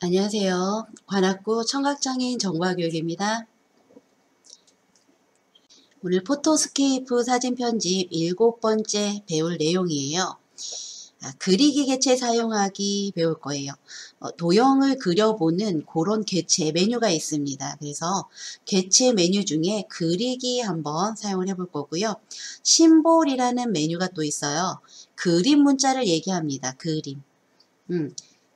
안녕하세요. 관악구 청각장애인 정보교육입니다. 오늘 포토스케이프 사진 편집 7번째 배울 내용이에요. 그리기 개체 사용하기 배울 거예요. 도형을 그려보는 그런 개체 메뉴가 있습니다. 그래서 개체 메뉴 중에 그리기 한번 사용을 해볼 거고요. 심볼이라는 메뉴가 또 있어요. 그림 문자를 얘기합니다. 그림.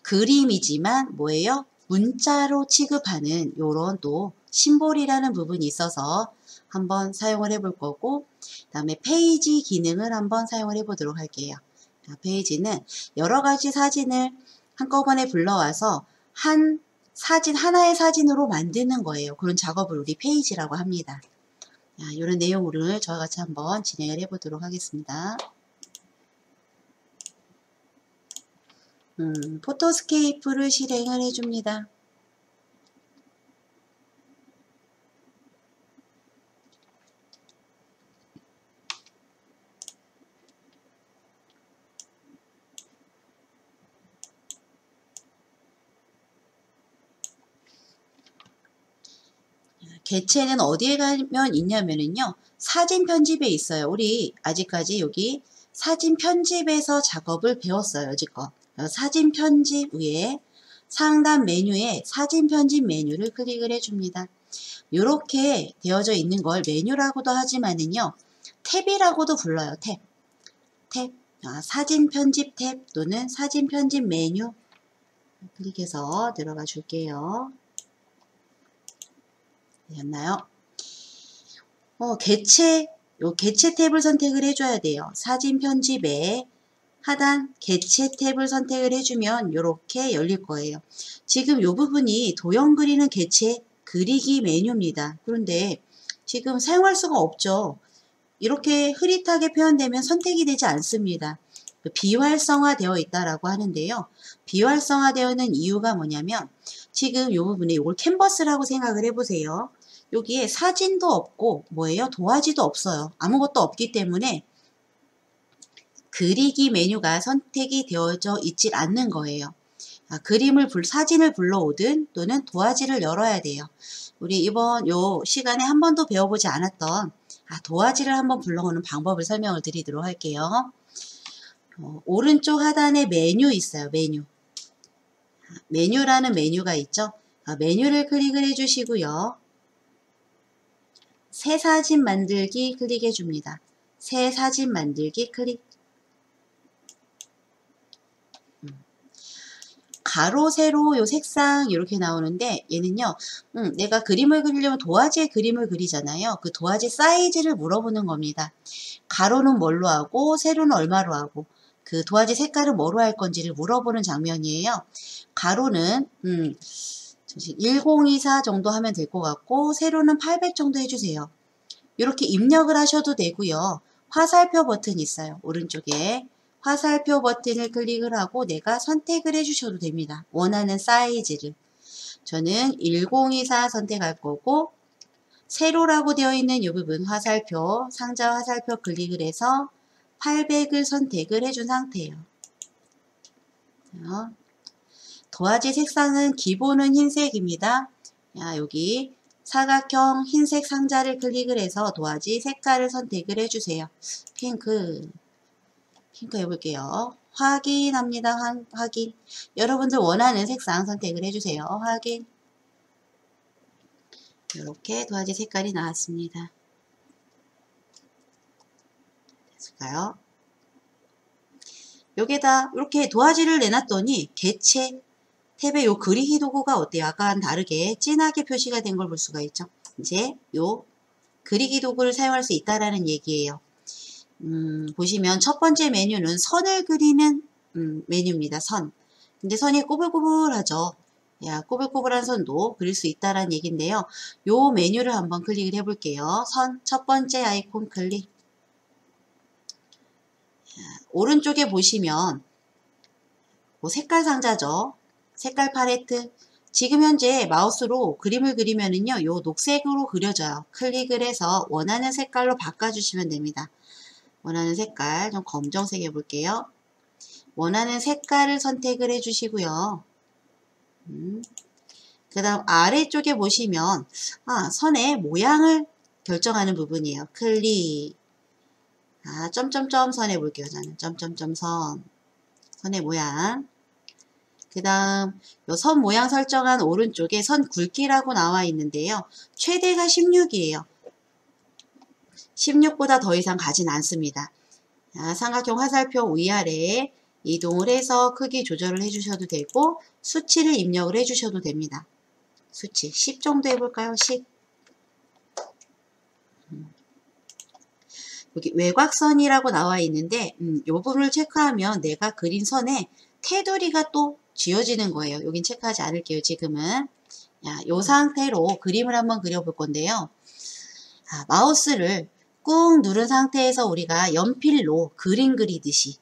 그림이지만 뭐예요? 문자로 취급하는 요런 또 심볼이라는 부분이 있어서 한번 사용을 해볼 거고, 그 다음에 페이지 기능을 한번 사용을 해보도록 할게요. 페이지는 여러 가지 사진을 한꺼번에 불러와서 한 사진, 하나의 사진으로 만드는 거예요. 그런 작업을 우리 페이지라고 합니다. 이런 내용을 저와 같이 한번 진행을 해보도록 하겠습니다. 포토스케이프를 실행을 해줍니다. 개체는 어디에 가면 있냐면요. 사진 편집에 있어요. 우리 아직까지 여기 사진 편집에서 작업을 배웠어요. 여지껏. 사진 편집 위에 상단 메뉴에 사진 편집 메뉴를 클릭을 해줍니다. 이렇게 되어져 있는 걸 메뉴라고도 하지만은요. 탭이라고도 불러요. 탭. 사진 편집 탭 또는 사진 편집 메뉴 클릭해서 들어가 줄게요. 되셨나요? 개체 탭을 선택을 해줘야 돼요. 사진 편집에 하단 개체 탭을 선택을 해주면 이렇게 열릴 거예요. 지금 이 부분이 도형 그리는 개체 그리기 메뉴입니다. 그런데 지금 사용할 수가 없죠. 이렇게 흐릿하게 표현되면 선택이 되지 않습니다. 비활성화되어 있다라고 하는데요. 비활성화되어 있는 이유가 뭐냐면 지금 이 부분에 이걸 캔버스라고 생각을 해보세요. 여기에 사진도 없고 뭐예요? 도화지도 없어요. 아무것도 없기 때문에 그리기 메뉴가 선택이 되어져 있지 않는 거예요. 사진을 불러오든 또는 도화지를 열어야 돼요. 우리 이번 요 시간에 한 번도 배워보지 않았던 도화지를 한번 불러오는 방법을 설명을 드리도록 할게요. 오른쪽 하단에 메뉴 있어요. 메뉴라는 메뉴가 있죠. 메뉴를 클릭을 해주시고요. 새 사진 만들기 클릭해 줍니다. 새 사진 만들기 클릭. 가로, 세로, 요 색상 이렇게 나오는데 얘는요. 내가 그림을 그리려면 도화지에 그림을 그리잖아요. 그 도화지 사이즈를 물어보는 겁니다. 가로는 뭘로 하고 세로는 얼마로 하고 그 도화지 색깔을 뭐로 할 건지를 물어보는 장면이에요. 가로는 1024 정도 하면 될 것 같고 세로는 800 정도 해주세요. 이렇게 입력을 하셔도 되고요. 화살표 버튼이 있어요. 오른쪽에 화살표 버튼을 클릭을 하고 내가 선택을 해주셔도 됩니다. 원하는 사이즈를. 저는 1024 선택할 거고 세로라고 되어 있는 이 부분 화살표, 상자 화살표 클릭을 해서 800을 선택을 해준 상태예요. 도화지 색상은 기본은 흰색입니다. 여기 사각형 흰색 상자를 클릭을 해서 도화지 색깔을 선택을 해주세요. 핑크 해볼게요. 확인합니다. 확인. 여러분들 원하는 색상 선택을 해주세요. 확인. 이렇게 도화지 색깔이 나왔습니다. 됐을까요? 여기다 이렇게 도화지를 내놨더니 개체 탭의 요 그리기 도구가 어때요? 아까와는 다르게 진하게 표시가 된 걸 볼 수가 있죠. 이제 요 그리기 도구를 사용할 수 있다라는 얘기예요. 보시면 첫 번째 메뉴는 선을 그리는 메뉴입니다. 선. 근데 선이 꼬불꼬불하죠. 꼬불꼬불한 선도 그릴 수 있다라는 얘기인데요. 요 메뉴를 한번 클릭을 해볼게요. 선 첫 번째 아이콘 클릭. 오른쪽에 보시면 색깔 상자죠. 색깔 팔레트. 지금 현재 마우스로 그림을 그리면은요, 요 녹색으로 그려져요. 클릭을 해서 원하는 색깔로 바꿔주시면 됩니다. 원하는 색깔, 좀 검정색 해볼게요. 원하는 색깔을 선택을 해주시고요. 그 다음 아래쪽에 보시면 선의 모양을 결정하는 부분이에요. 클릭. 점점점 선 해볼게요. 저는 점점점 선의 모양. 그 다음 선 모양 설정한 오른쪽에 선 굵기라고 나와 있는데요. 최대가 16이에요. 16보다 더 이상 가진 않습니다. 삼각형 화살표 위아래에 이동을 해서 크기 조절을 해주셔도 되고 수치를 입력을 해주셔도 됩니다. 수치 10 정도 해볼까요? 10. 여기 외곽선이라고 나와 있는데 이 부분을 체크하면 내가 그린 선에 테두리가 또 지워지는 거예요. 여긴 체크하지 않을게요. 지금은. 이 상태로 그림을 한번 그려볼 건데요. 마우스를 꾹 누른 상태에서 우리가 연필로 그림 그리듯이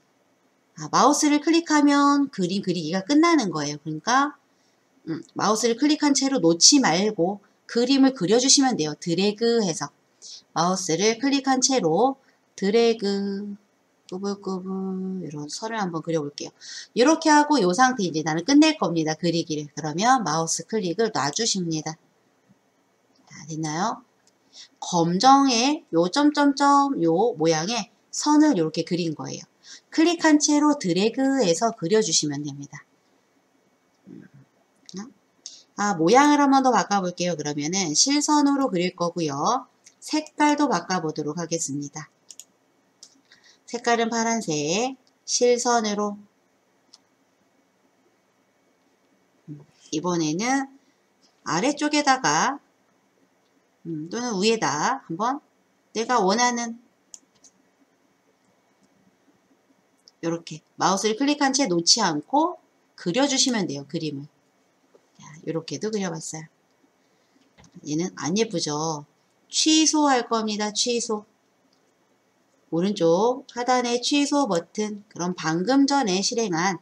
마우스를 클릭하면 그림 그리기가 끝나는 거예요. 그러니까 마우스를 클릭한 채로 놓지 말고 그림을 그려주시면 돼요. 드래그해서 마우스를 클릭한 채로 드래그 꾸불꾸불 이런 선을 한번 그려볼게요. 이렇게 하고 이 상태 이제 나는 끝낼 겁니다. 그리기를. 그러면 마우스 클릭을 놔주십니다. 됐나요? 검정의 요 점점점 요 모양의 선을 이렇게 그린 거예요. 클릭한 채로 드래그해서 그려주시면 됩니다. 모양을 한번 더 바꿔볼게요. 그러면은 실선으로 그릴 거고요. 색깔도 바꿔보도록 하겠습니다. 색깔은 파란색, 실선으로. 이번에는 아래쪽에다가 또는 위에다 한번 내가 원하는 이렇게 마우스를 클릭한 채 놓지 않고 그려주시면 돼요. 그림을. 이렇게도 그려봤어요. 얘는 안 예쁘죠? 취소할 겁니다. 취소. 오른쪽 하단의 취소 버튼. 그럼 방금 전에 실행한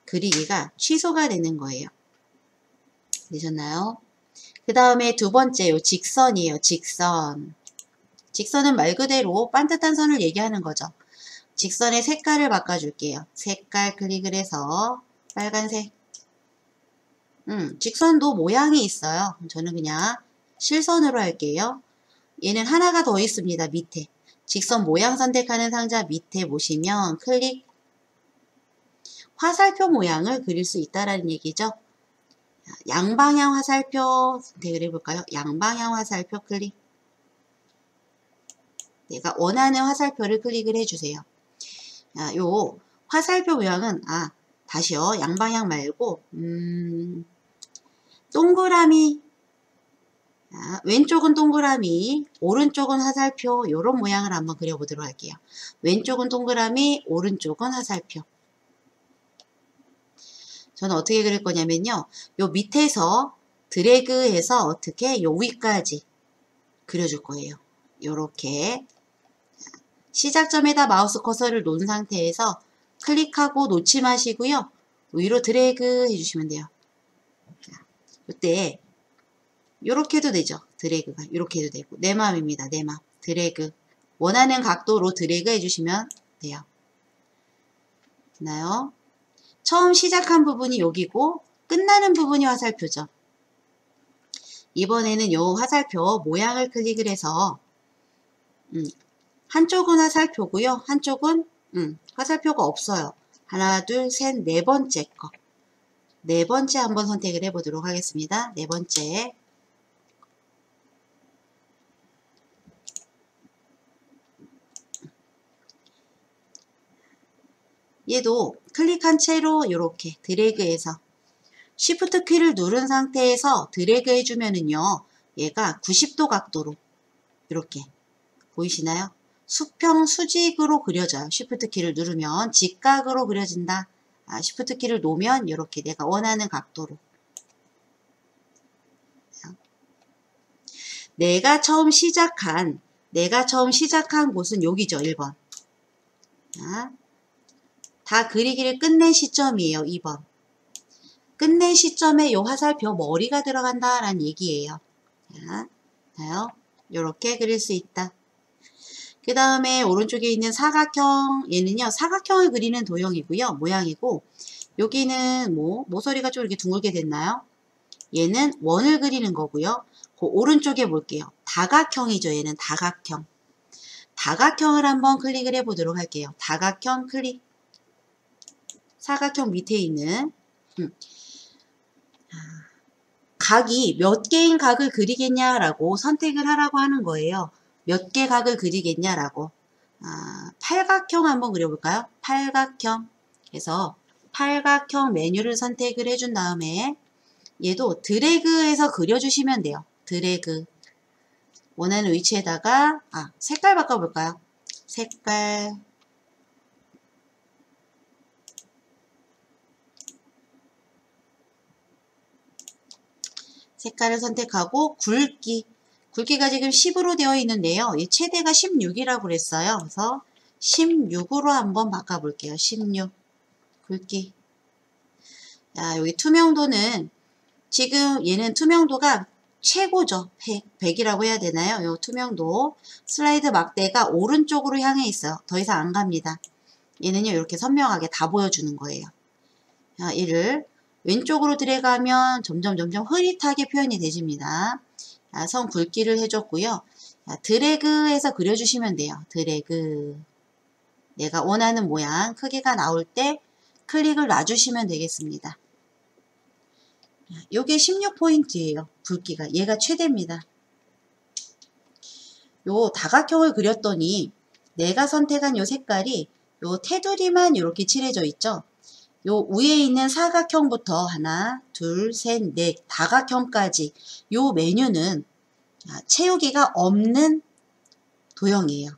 그리기가 취소가 되는 거예요. 되셨나요? 그 다음에 두 번째 요 직선이에요. 직선. 직선은 말 그대로 반듯한 선을 얘기하는 거죠. 직선의 색깔을 바꿔줄게요. 색깔 클릭을 해서 빨간색. 직선도 모양이 있어요. 저는 그냥 실선으로 할게요. 얘는 하나가 더 있습니다. 밑에. 직선 모양 선택하는 상자 밑에 보시면 클릭. 화살표 모양을 그릴 수 있다라는 얘기죠. 양방향 화살표 선택을 해볼까요? 양방향 화살표 클릭. 내가 원하는 화살표를 클릭을 해주세요. 요 화살표 모양은 다시요. 양방향 말고 동그라미. 왼쪽은 동그라미, 오른쪽은 화살표. 이런 모양을 한번 그려보도록 할게요. 왼쪽은 동그라미, 오른쪽은 화살표. 저는 어떻게 그릴 거냐면요. 요 밑에서 드래그해서 어떻게 요 위까지 그려줄 거예요. 요렇게 시작점에다 마우스 커서를 놓은 상태에서 클릭하고 놓지 마시고요. 위로 드래그 해주시면 돼요. 이때 요렇게 해도 되죠. 드래그가 요렇게 해도 되고 내 맘입니다. 내 맘. 드래그 원하는 각도로 드래그 해주시면 돼요. 됐나요? 처음 시작한 부분이 여기고 끝나는 부분이 화살표죠. 이번에는 요 화살표 모양을 클릭을 해서 한쪽은 화살표고요. 한쪽은 화살표가 없어요. 하나, 둘, 셋, 네 번째 거. 네 번째 한번 선택을 해보도록 하겠습니다. 네 번째. 얘도 클릭한 채로 이렇게 드래그해서 Shift 키를 누른 상태에서 드래그 해주면은요. 얘가 90도 각도로 이렇게 보이시나요? 수평 수직으로 그려져요. Shift 키를 누르면 직각으로 그려진다. Shift 키를 놓으면 이렇게 내가 원하는 각도로. 내가 처음 시작한 곳은 여기죠. 1번. 다 그리기를 끝낸 시점이에요. 2번. 끝낸 시점에 요 화살표 머리가 들어간다라는 얘기예요. 봐요. 요렇게 그릴 수 있다. 그 다음에 오른쪽에 있는 사각형, 얘는요 사각형을 그리는 도형이고요. 모양이고 여기는 모서리가 좀 이렇게 둥글게 됐나요? 얘는 원을 그리는 거고요. 그 오른쪽에 볼게요. 다각형이죠. 얘는 다각형. 다각형을 한번 클릭을 해보도록 할게요. 다각형 클릭. 사각형 밑에 있는 각이 몇 개인 각을 그리겠냐라고 선택을 하라고 하는 거예요. 몇 개 각을 그리겠냐라고. 팔각형 한번 그려볼까요? 팔각형. 그래서 팔각형 메뉴를 선택을 해준 다음에 얘도 드래그해서 그려주시면 돼요. 드래그. 원하는 위치에다가 색깔 바꿔볼까요? 색깔. 색깔을 선택하고 굵기. 굵기가 지금 10으로 되어 있는데요. 이 최대가 16이라고 그랬어요. 그래서 16으로 한번 바꿔볼게요. 16. 굵기. 자, 여기 투명도는 지금 얘는 투명도가 최고죠. 100이라고 해야 되나요? 요 투명도. 슬라이드 막대가 오른쪽으로 향해 있어요. 더 이상 안 갑니다. 얘는요, 이렇게 선명하게 다 보여주는 거예요. 자, 얘를 왼쪽으로 들어가면 점점 흐릿하게 표현이 되집니다. 자, 선 굵기를 해줬고요. 자, 드래그해서 그려주시면 돼요. 드래그. 내가 원하는 모양 크기가 나올 때 클릭을 놔주시면 되겠습니다. 요게 16포인트예요. 굵기가. 얘가 최대입니다. 요 다각형을 그렸더니 내가 선택한 요 색깔이 요 테두리만 이렇게 칠해져 있죠. 요 위에 있는 사각형부터 하나, 둘, 셋, 넷 다각형까지 요 메뉴는 채우기가 없는 도형이에요.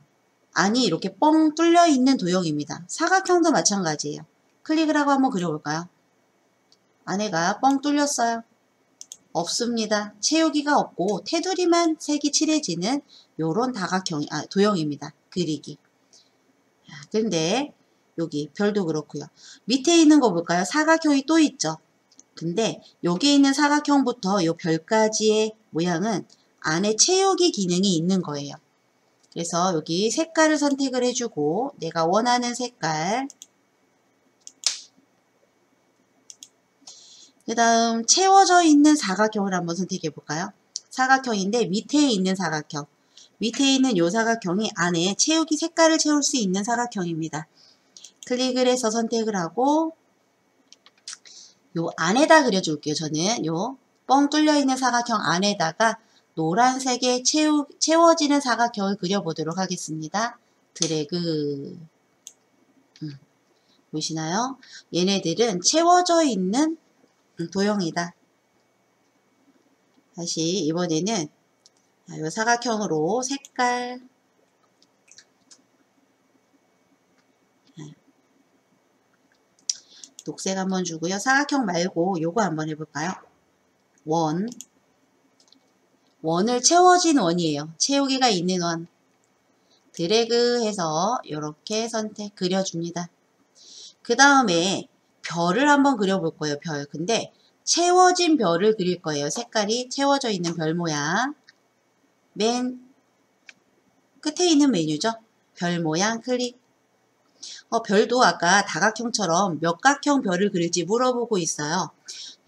안이 이렇게 뻥 뚫려 있는 도형입니다. 사각형도 마찬가지예요. 클릭을 하고 한번 그려볼까요? 안에가 뻥 뚫렸어요. 없습니다. 채우기가 없고 테두리만 색이 칠해지는 요런 다각형, 도형입니다. 그리기. 근데 여기 별도 그렇고요. 밑에 있는 거 볼까요? 사각형이 또 있죠. 근데 여기 있는 사각형부터 요 별까지의 모양은 안에 채우기 기능이 있는 거예요. 그래서 여기 색깔을 선택을 해주고 내가 원하는 색깔, 그 다음 채워져 있는 사각형을 한번 선택해 볼까요? 사각형인데 밑에 있는 사각형. 밑에 있는 요 사각형이 안에 채우기 색깔을 채울 수 있는 사각형입니다. 클릭을 해서 선택을 하고 요 안에다 그려줄게요. 저는 요 뻥 뚫려 있는 사각형 안에다가 노란색에 채워지는 사각형을 그려보도록 하겠습니다. 드래그. 보이시나요? 얘네들은 채워져 있는 도형이다. 다시 이번에는 이 사각형으로 색깔 녹색 한번 주고요. 사각형 말고 요거 한번 해볼까요? 원을 채워진 원이에요. 채우기가 있는 원. 드래그 해서 이렇게 그려줍니다. 그 다음에 별을 한번 그려볼 거예요. 별. 근데 채워진 별을 그릴 거예요. 색깔이 채워져 있는 별 모양. 맨 끝에 있는 메뉴죠. 별 모양 클릭. 별도 아까 다각형처럼 몇 각형 별을 그릴지 물어보고 있어요.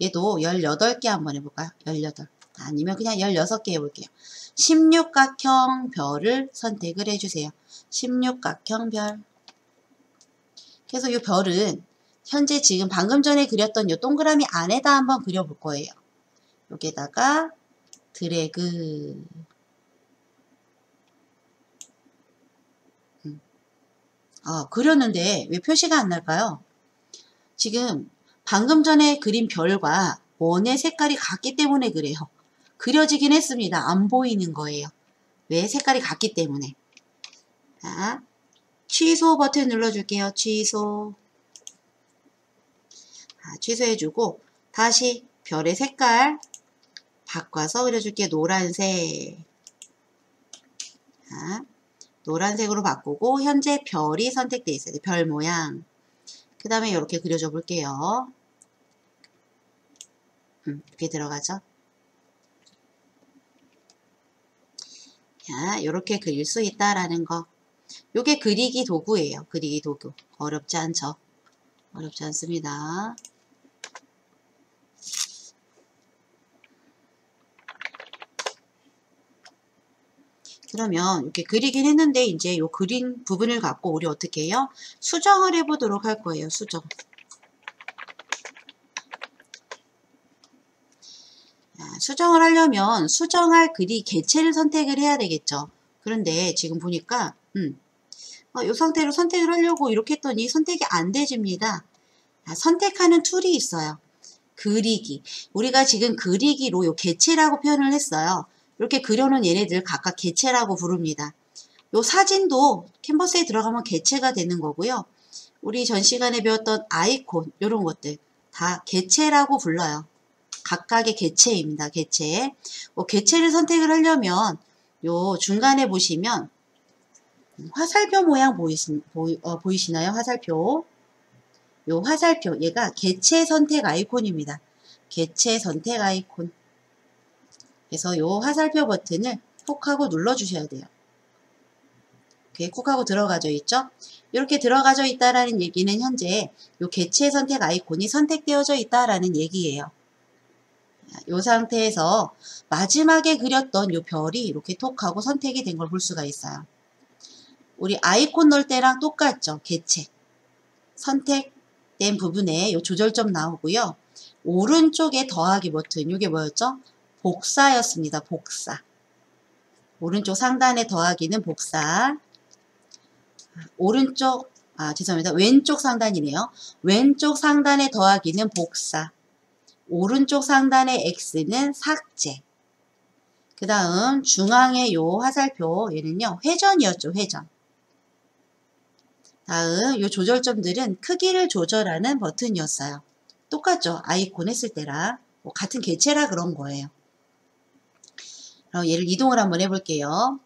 얘도 18개 한번 해볼까요? 18. 아니면 그냥 16개 해볼게요. 16각형 별을 선택을 해주세요. 16각형 별. 그래서 이 별은 현재 지금 방금 전에 그렸던 이 동그라미 안에다 한번 그려볼 거예요. 여기에다가 드래그. 그렸는데 왜 표시가 안 날까요? 지금 방금 전에 그린 별과 원의 색깔이 같기 때문에 그래요. 그려지긴 했습니다. 안 보이는 거예요. 왜? 색깔이 같기 때문에. 자, 취소 버튼 눌러줄게요. 취소. 취소해주고 다시 별의 색깔 바꿔서 그려줄게요. 노란색. 자, 노란색으로 바꾸고 현재 별이 선택되어 있어요. 별 모양. 그 다음에 이렇게 그려줘 볼게요. 이렇게 들어가죠. 자, 이렇게 그릴 수 있다라는 거. 요게 그리기 도구예요. 그리기 도구. 어렵지 않죠. 어렵지 않습니다. 그러면 이렇게 그리긴 했는데 이제 요 그린 부분을 갖고 우리 어떻게 해요? 수정을 해보도록 할 거예요. 수정. 수정을 하려면 수정할 그리 개체를 선택을 해야 되겠죠. 그런데 지금 보니까 이 상태로 선택을 하려고 이렇게 했더니 선택이 안 되집니다. 선택하는 툴이 있어요. 그리기. 우리가 지금 그리기로 요 개체라고 표현을 했어요. 이렇게 그려놓은 얘네들 각각 개체라고 부릅니다. 요 사진도 캔버스에 들어가면 개체가 되는 거고요. 우리 전 시간에 배웠던 아이콘 이런 것들 다 개체라고 불러요. 각각의 개체입니다. 개체. 개체를 선택을 하려면 요 중간에 보시면 화살표 모양 보이시나요? 화살표. 요 화살표 얘가 개체 선택 아이콘입니다. 개체 선택 아이콘. 그래서 요 화살표 버튼을 콕하고 눌러주셔야 돼요. 이렇게 콕하고 들어가져 있죠? 이렇게 들어가져 있다라는 얘기는 현재 요 개체 선택 아이콘이 선택되어져 있다라는 얘기예요. 요 상태에서 마지막에 그렸던 요 별이 이렇게 톡하고 선택이 된 걸 볼 수가 있어요. 우리 아이콘 넣을 때랑 똑같죠? 개체. 선택된 부분에 요 조절점 나오고요. 오른쪽에 더하기 버튼, 이게 뭐였죠? 복사였습니다. 복사. 오른쪽 상단에 더하기는 복사. 오른쪽, 죄송합니다. 왼쪽 상단이네요. 왼쪽 상단에 더하기는 복사. 오른쪽 상단의 X는 삭제. 그 다음 중앙의 요 화살표 얘는요. 회전이었죠. 회전. 다음 요 조절점들은 크기를 조절하는 버튼이었어요. 똑같죠. 아이콘 했을 때랑 같은 개체라 그런 거예요. 그럼 얘를 이동을 한번 해볼게요.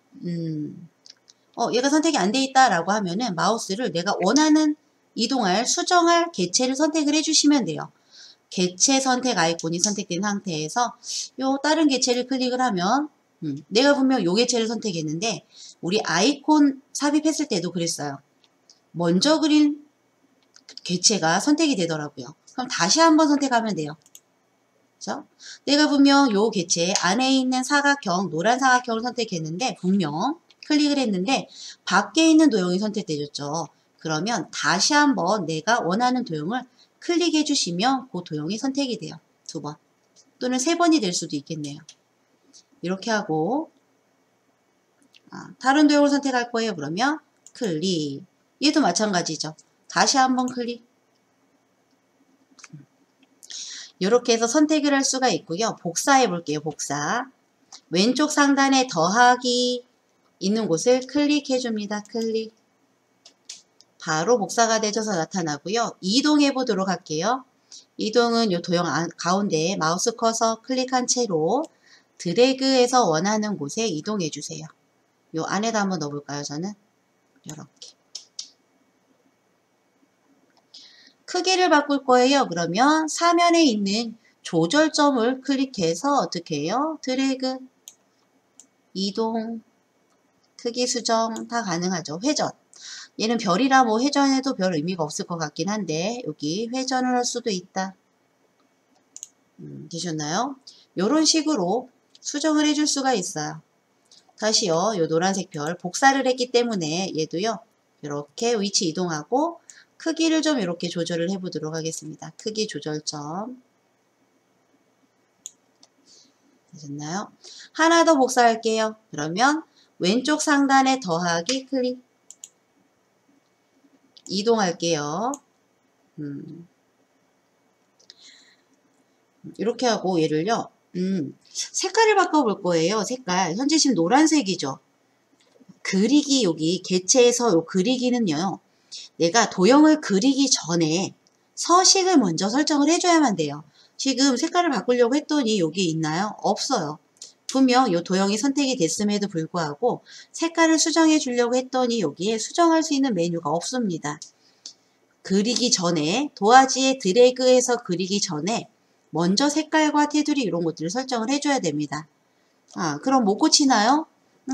얘가 선택이 안 돼 있다라고 하면은 마우스를 내가 원하는 이동할 수정할 개체를 선택을 해주시면 돼요. 개체 선택 아이콘이 선택된 상태에서 요 다른 개체를 클릭을 하면 내가 분명 요 개체를 선택했는데 우리 아이콘 삽입했을 때도 그랬어요. 먼저 그린 개체가 선택이 되더라고요. 그럼 다시 한번 선택하면 돼요. 그렇죠? 내가 분명 요 개체 안에 있는 사각형, 노란 사각형을 선택했는데 분명 클릭을 했는데 밖에 있는 도형이 선택되셨죠. 그러면 다시 한번 내가 원하는 도형을 클릭해 주시면 그 도형이 선택이 돼요. 2번 또는 3번이 될 수도 있겠네요. 이렇게 하고 다른 도형을 선택할 거예요. 그러면 클릭. 얘도 마찬가지죠. 다시 한번 클릭. 이렇게 해서 선택을 할 수가 있고요. 복사해 볼게요. 복사. 왼쪽 상단에 더하기 있는 곳을 클릭해 줍니다. 클릭. 바로 복사가 되셔서 나타나고요. 이동해 보도록 할게요. 이동은 이 도형 가운데 마우스 커서 클릭한 채로 드래그해서 원하는 곳에 이동해 주세요. 요 안에다 한번 넣어볼까요? 저는 이렇게. 크기를 바꿀 거예요. 그러면 사면에 있는 조절점을 클릭해서 어떻게 해요? 드래그, 이동, 크기 수정 다 가능하죠. 회전. 얘는 별이라 뭐 회전해도 별 의미가 없을 것 같긴 한데 여기 회전을 할 수도 있다. 되셨나요? 이런 식으로 수정을 해줄 수가 있어요. 다시요. 요 노란색 별 복사를 했기 때문에 얘도요. 이렇게 위치 이동하고 크기를 좀 이렇게 조절을 해보도록 하겠습니다. 크기 조절점. 되셨나요? 하나 더 복사할게요. 그러면 왼쪽 상단에 더하기 클릭. 이동할게요. 이렇게 하고 얘를요. 색깔을 바꿔볼 거예요. 색깔. 현재 지금 노란색이죠. 그리기 여기 개체에서 요 그리기는요. 내가 도형을 그리기 전에 서식을 먼저 설정을 해줘야만 돼요. 지금 색깔을 바꾸려고 했더니 여기 있나요? 없어요. 분명 이 도형이 선택이 됐음에도 불구하고 색깔을 수정해 주려고 했더니 여기에 수정할 수 있는 메뉴가 없습니다. 그리기 전에 도화지에 드래그해서 그리기 전에 먼저 색깔과 테두리 이런 것들을 설정을 해줘야 됩니다. 그럼 못 고치나요?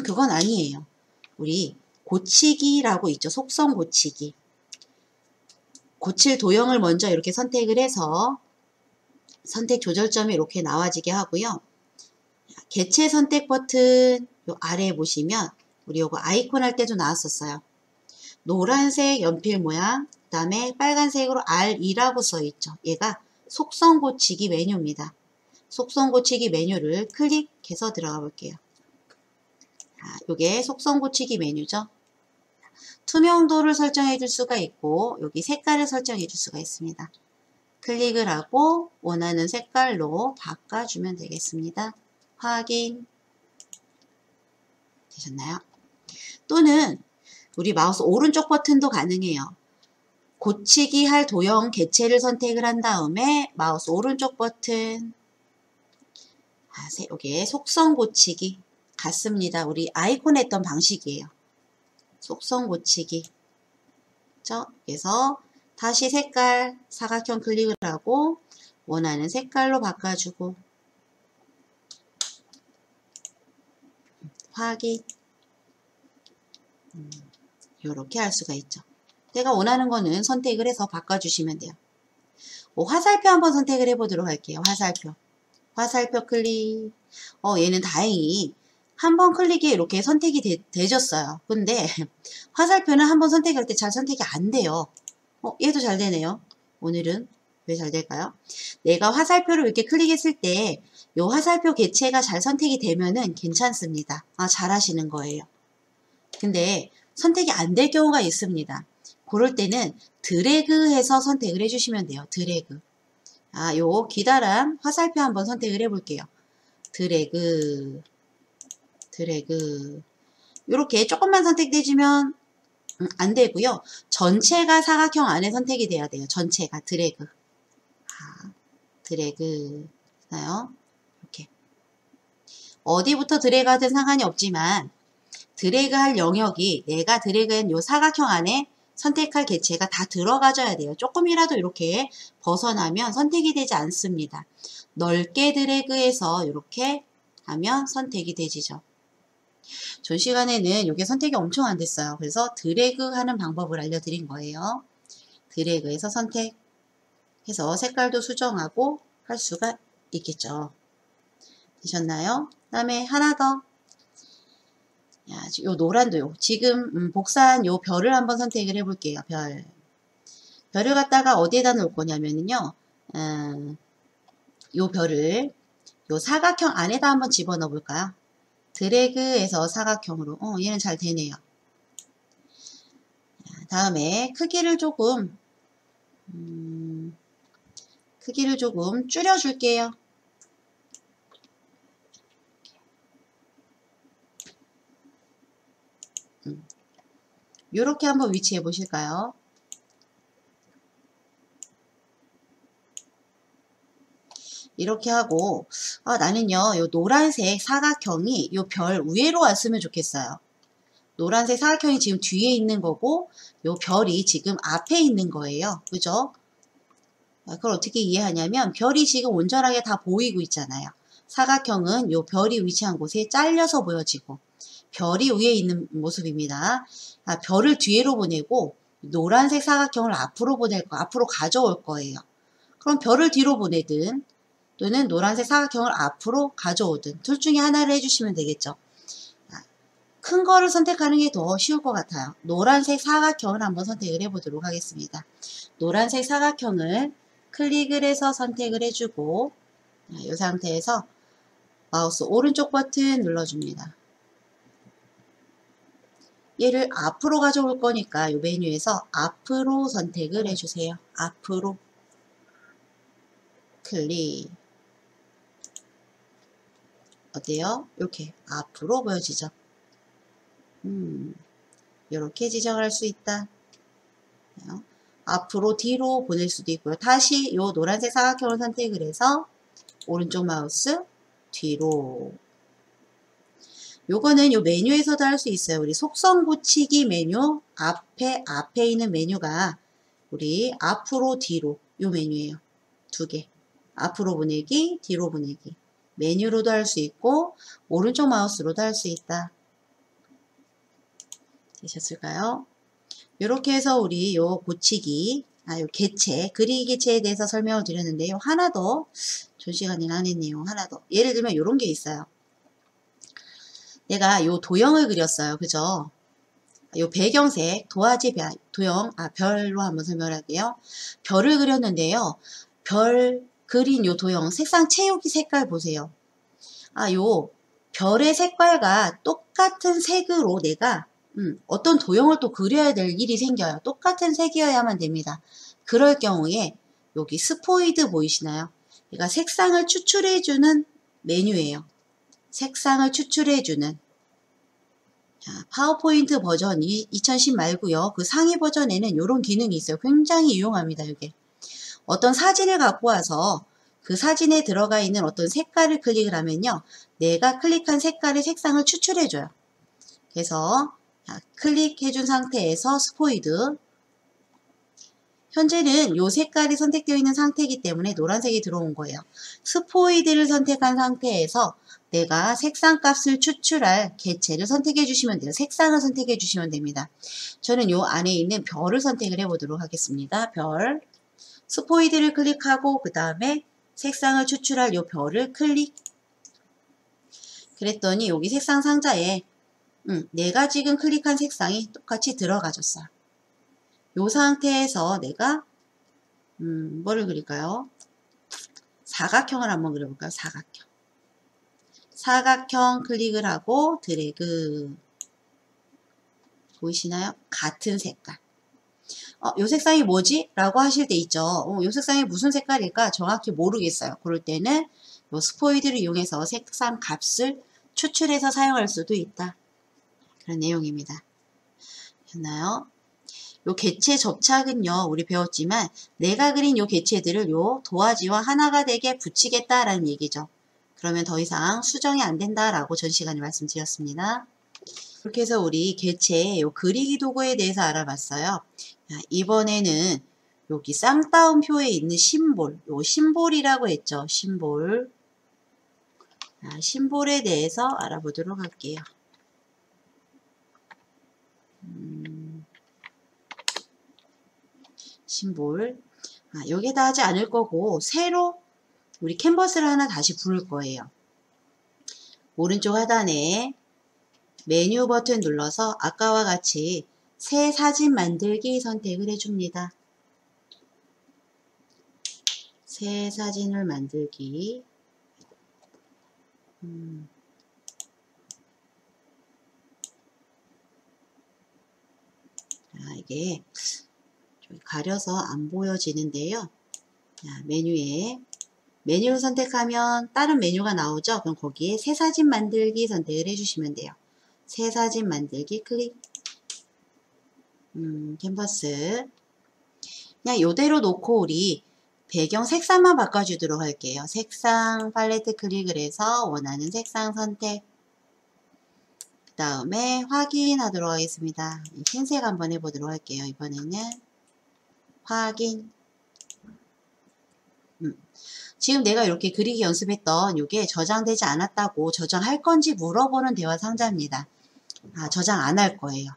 그건 아니에요. 우리 고치기라고 있죠. 속성 고치기. 고칠 도형을 먼저 이렇게 선택을 해서 선택 조절점이 이렇게 나와지게 하고요. 개체 선택 버튼 요 아래에 보시면 우리 요거 아이콘 할 때도 나왔었어요. 노란색 연필 모양, 그 다음에 빨간색으로 R2라고 써있죠. 얘가 속성 고치기 메뉴입니다. 속성 고치기 메뉴를 클릭해서 들어가 볼게요. 요게 속성 고치기 메뉴죠. 투명도를 설정해 줄 수가 있고 여기 색깔을 설정해 줄 수가 있습니다. 클릭을 하고 원하는 색깔로 바꿔주면 되겠습니다. 확인 되셨나요? 또는 우리 마우스 오른쪽 버튼도 가능해요. 고치기 할 도형 개체를 선택을 한 다음에 마우스 오른쪽 버튼 이게 속성 고치기 같습니다. 우리 아이콘 했던 방식이에요. 속성 고치기 그래서 다시 색깔 사각형 클릭을 하고 원하는 색깔로 바꿔주고 확인 이렇게 할 수가 있죠. 내가 원하는 거는 선택을 해서 바꿔주시면 돼요. 화살표 한번 선택을 해보도록 할게요. 화살표 클릭. 얘는 다행히 한 번 클릭에 이렇게 선택이 되졌어요. 근데 화살표는 한 번 선택할 때 잘 선택이 안 돼요. 얘도 잘 되네요. 오늘은 왜 잘 될까요? 내가 화살표를 이렇게 클릭했을 때 이 화살표 개체가 잘 선택이 되면은 괜찮습니다. 잘 하시는 거예요. 근데 선택이 안 될 경우가 있습니다. 그럴 때는 드래그해서 선택을 해주시면 돼요. 드래그. 요 기다란 화살표 한번 선택을 해볼게요. 드래그. 이렇게 조금만 선택되지면 안 되고요. 전체가 사각형 안에 선택이 돼야 돼요. 전체가 드래그. 드래그. 나요? 이렇게. 어디부터 드래그 하든 상관이 없지만 드래그 할 영역이 내가 드래그한 요 사각형 안에 선택할 개체가 다 들어가줘야 돼요. 조금이라도 이렇게 벗어나면 선택이 되지 않습니다. 넓게 드래그해서 이렇게 하면 선택이 되지죠. 전 시간에는 이게 선택이 엄청 안 됐어요. 그래서 드래그 하는 방법을 알려드린 거예요. 드래그해서 선택해서 색깔도 수정하고 할 수가 있겠죠. 되셨나요? 그 다음에 하나 더. 요 노란도요. 지금 복사한 요 별을 한번 선택을 해볼게요. 별을 갖다가 어디에다 놓을 거냐면요. 요 별을 요 사각형 안에다 한번 집어넣어 볼까요? 드래그해서 사각형으로. 얘는 잘 되네요. 다음에 크기를 조금 줄여줄게요. 이렇게 한번 위치해 보실까요? 이렇게 하고 나는요 요 노란색 사각형이 요 별 위로 왔으면 좋겠어요. 노란색 사각형이 지금 뒤에 있는 거고 요 별이 지금 앞에 있는 거예요. 그죠? 그걸 어떻게 이해하냐면 별이 지금 온전하게 다 보이고 있잖아요. 사각형은 요 별이 위치한 곳에 잘려서 보여지고 별이 위에 있는 모습입니다. 별을 뒤로 보내고 노란색 사각형을 앞으로 앞으로 가져올 거예요. 그럼 별을 뒤로 보내든 또는 노란색 사각형을 앞으로 가져오든 둘 중에 하나를 해주시면 되겠죠. 큰 거를 선택하는 게 더 쉬울 것 같아요. 노란색 사각형을 한번 선택을 해보도록 하겠습니다. 노란색 사각형을 클릭을 해서 선택을 해주고 이 상태에서 마우스 오른쪽 버튼 눌러줍니다. 얘를 앞으로 가져올 거니까 이 메뉴에서 앞으로 선택을 해주세요. 앞으로 클릭. 어때요? 이렇게 앞으로 보여지죠. 이렇게 지정할 수 있다. 앞으로 뒤로 보낼 수도 있고요. 다시 이 노란색 사각형을 선택을 해서 오른쪽 마우스 뒤로. 요거는 요 메뉴에서도 할 수 있어요. 우리 속성 고치기 메뉴 앞에 있는 메뉴가 우리 앞으로 뒤로 요 메뉴예요. 두 개. 앞으로 보내기, 뒤로 보내기. 메뉴로도 할 수 있고 오른쪽 마우스로도 할 수 있다. 되셨을까요? 이렇게 해서 우리 요 고치기 요 개체, 그리기 개체에 대해서 설명을 드렸는데요. 하나 더, 전 시간에 안 했네요. 하나 더. 예를 들면 이런 게 있어요. 내가 요 도형을 그렸어요. 그죠? 요 배경색, 도화지 도형, 별로 한번 설명을 할게요. 별을 그렸는데요. 별 그린 요 도형, 색상 채우기 색깔 보세요. 요 별의 색깔과 똑같은 색으로 내가 어떤 도형을 또 그려야 될 일이 생겨요. 똑같은 색이어야만 됩니다. 그럴 경우에 여기 스포이드 보이시나요? 그러니까 색상을 추출해주는 메뉴예요. 색상을 추출해주는. 파워포인트 버전 2010 말고요. 그 상위 버전에는 이런 기능이 있어요. 굉장히 유용합니다. 이게 어떤 사진을 갖고 와서 그 사진에 들어가 있는 어떤 색깔을 클릭을 하면요. 내가 클릭한 색깔의 색상을 추출해줘요. 그래서 클릭해준 상태에서 스포이드. 현재는 이 색깔이 선택되어 있는 상태이기 때문에 노란색이 들어온 거예요. 스포이드를 선택한 상태에서 내가 색상 값을 추출할 개체를 선택해 주시면 돼요. 색상을 선택해 주시면 됩니다. 저는 이 안에 있는 별을 선택을 해 보도록 하겠습니다. 별. 스포이드를 클릭하고 그 다음에 색상을 추출할 이 별을 클릭. 그랬더니 여기 색상 상자에 내가 지금 클릭한 색상이 똑같이 들어가졌어요. 이 상태에서 내가 뭐를 그릴까요? 사각형을 한번 그려볼까요? 사각형. 사각형 클릭을 하고 드래그. 보이시나요? 같은 색깔. 요 색상이 뭐지? 라고 하실 때 있죠. 요 색상이 무슨 색깔일까? 정확히 모르겠어요. 그럴 때는 요 스포이드를 이용해서 색상 값을 추출해서 사용할 수도 있다. 그런 내용입니다. 됐나요? 요 개체 접착은요, 우리 배웠지만 내가 그린 요 개체들을 요 도화지와 하나가 되게 붙이겠다라는 얘기죠. 그러면 더 이상 수정이 안 된다라고 전 시간에 말씀드렸습니다. 그렇게 해서 우리 개체 요 그리기 도구에 대해서 알아봤어요. 이번에는 여기 쌍따옴표에 있는 심볼, 요 심볼이라고 했죠. 심볼. 심볼에 대해서 알아보도록 할게요. 심볼. 여기에다 하지 않을 거고 새로 우리 캔버스를 하나 다시 부를 거예요. 오른쪽 하단에 메뉴 버튼 눌러서 아까와 같이 새 사진 만들기 선택을 해줍니다. 새 사진을 만들기. 이게 가려서 안 보여지는데요. 메뉴를 선택하면 다른 메뉴가 나오죠. 그럼 거기에 새 사진 만들기 선택을 해주시면 돼요. 새 사진 만들기 클릭. 캔버스. 그냥 이대로 놓고 우리 배경 색상만 바꿔주도록 할게요. 색상 팔레트 클릭을 해서 원하는 색상 선택. 그 다음에 확인하도록 하겠습니다. 흰색 한번 해보도록 할게요. 이번에는 확인. 지금 내가 이렇게 그리기 연습했던 이게 저장되지 않았다고 저장할 건지 물어보는 대화 상자입니다. 저장 안 할 거예요.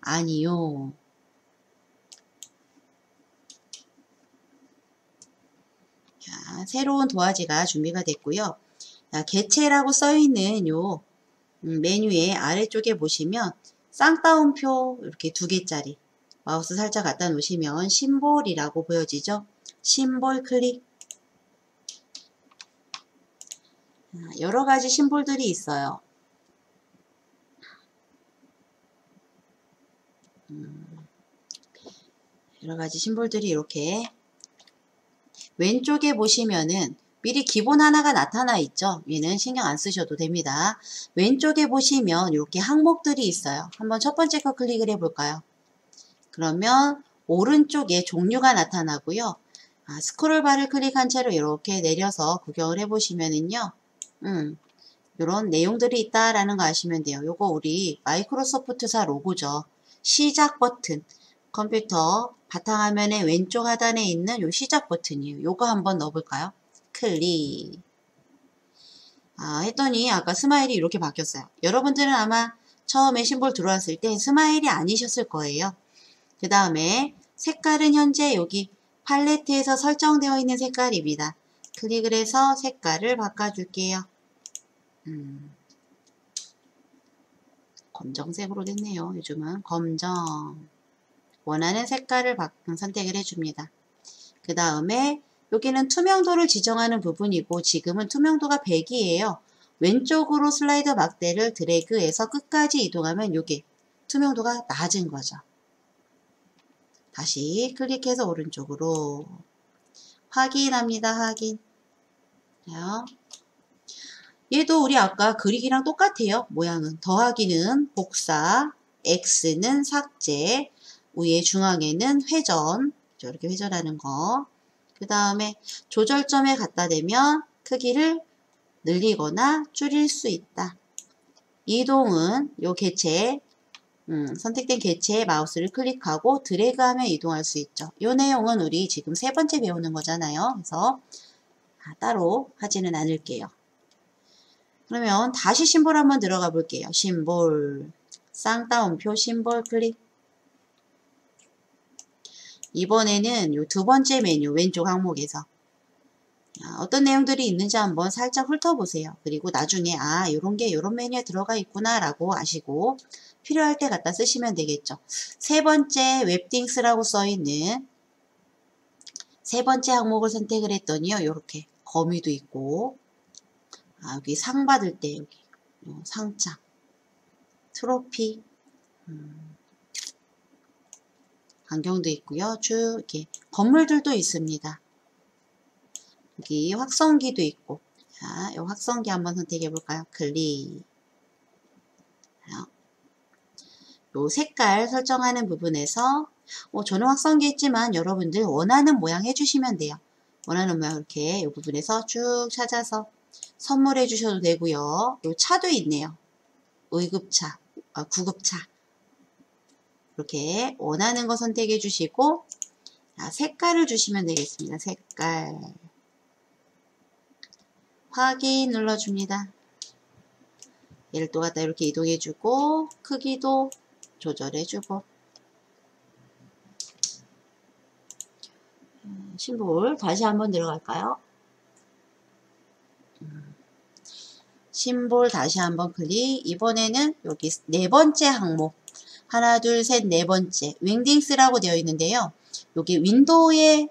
아니요. 자, 새로운 도화지가 준비가 됐고요. 개체라고 써있는 요 메뉴의 아래쪽에 보시면 쌍따옴표 이렇게 2개짜리 마우스 살짝 갖다 놓으시면 심볼이라고 보여지죠. 심볼 클릭. 여러 가지 심볼들이 있어요. 여러 가지 심볼들이 이렇게 왼쪽에 보시면은 미리 기본 하나가 나타나 있죠. 얘는 신경 안 쓰셔도 됩니다. 왼쪽에 보시면 이렇게 항목들이 있어요. 한번 첫 번째 거 클릭을 해볼까요? 그러면 오른쪽에 종류가 나타나고요. 스크롤바를 클릭한 채로 이렇게 내려서 구경을 해보시면은요. 이런 내용들이 있다라는 거 아시면 돼요. 요거 우리 마이크로소프트사 로고죠. 시작 버튼. 컴퓨터 바탕화면의 왼쪽 하단에 있는 요 시작 버튼이에요. 요거 한번 넣어볼까요? 클릭. 했더니 아까 스마일이 이렇게 바뀌었어요. 여러분들은 아마 처음에 심볼 들어왔을 때 스마일이 아니셨을 거예요. 그 다음에 색깔은 현재 여기 팔레트에서 설정되어 있는 색깔입니다. 클릭을 해서 색깔을 바꿔줄게요. 검정색으로 됐네요. 요즘은 검정. 원하는 색깔을 선택을 해줍니다. 그 다음에 여기는 투명도를 지정하는 부분이고 지금은 투명도가 100이에요. 왼쪽으로 슬라이드 막대를 드래그해서 끝까지 이동하면 이게 투명도가 낮은 거죠. 다시 클릭해서 오른쪽으로 확인합니다. 확인. 얘도 우리 아까 그리기랑 똑같아요. 모양은. 더하기는 복사, X는 삭제, 위에 중앙에는 회전, 이렇게 회전하는 거. 그 다음에 조절점에 갖다 대면 크기를 늘리거나 줄일 수 있다. 이동은 요 개체, 선택된 개체에 마우스를 클릭하고 드래그하면 이동할 수 있죠. 이 내용은 우리 지금 3번째 배우는 거잖아요. 그래서 따로 하지는 않을게요. 그러면 다시 심볼 한번 들어가 볼게요. 심볼, 쌍따옴표 심볼 클릭. 이번에는 요 2번째 메뉴 왼쪽 항목에서 어떤 내용들이 있는지 한번 살짝 훑어보세요. 그리고 나중에 요런 게 요런 메뉴에 들어가 있구나 라고 아시고 필요할 때 갖다 쓰시면 되겠죠. 3번째 웹띵스라고 써있는 3번째 항목을 선택을 했더니요. 요렇게 거미도 있고 여기 상 받을 때 여기 상장, 트로피, 안경도 있고요. 쭉 이렇게 건물들도 있습니다. 여기 확성기도 있고, 자, 이 확성기 한번 선택해 볼까요? 클릭. 요 색깔 설정하는 부분에서 저는 확성기 했지만 여러분들 원하는 모양 해주시면 돼요. 원하는 모양 이렇게 이 부분에서 쭉 찾아서 선물해 주셔도 되고요. 요 차도 있네요. 의급차, 구급차. 이렇게 원하는 거 선택해 주시고 색깔을 주시면 되겠습니다. 색깔. 확인 눌러줍니다. 얘를 또 갖다 이렇게 이동해주고 크기도 조절해주고 심볼 다시 한번 들어갈까요? 심볼 다시 한번 클릭. 이번에는 여기 4번째 항목 하나 둘 셋 4번째 윙딩스라고 되어 있는데요. 여기 윈도우에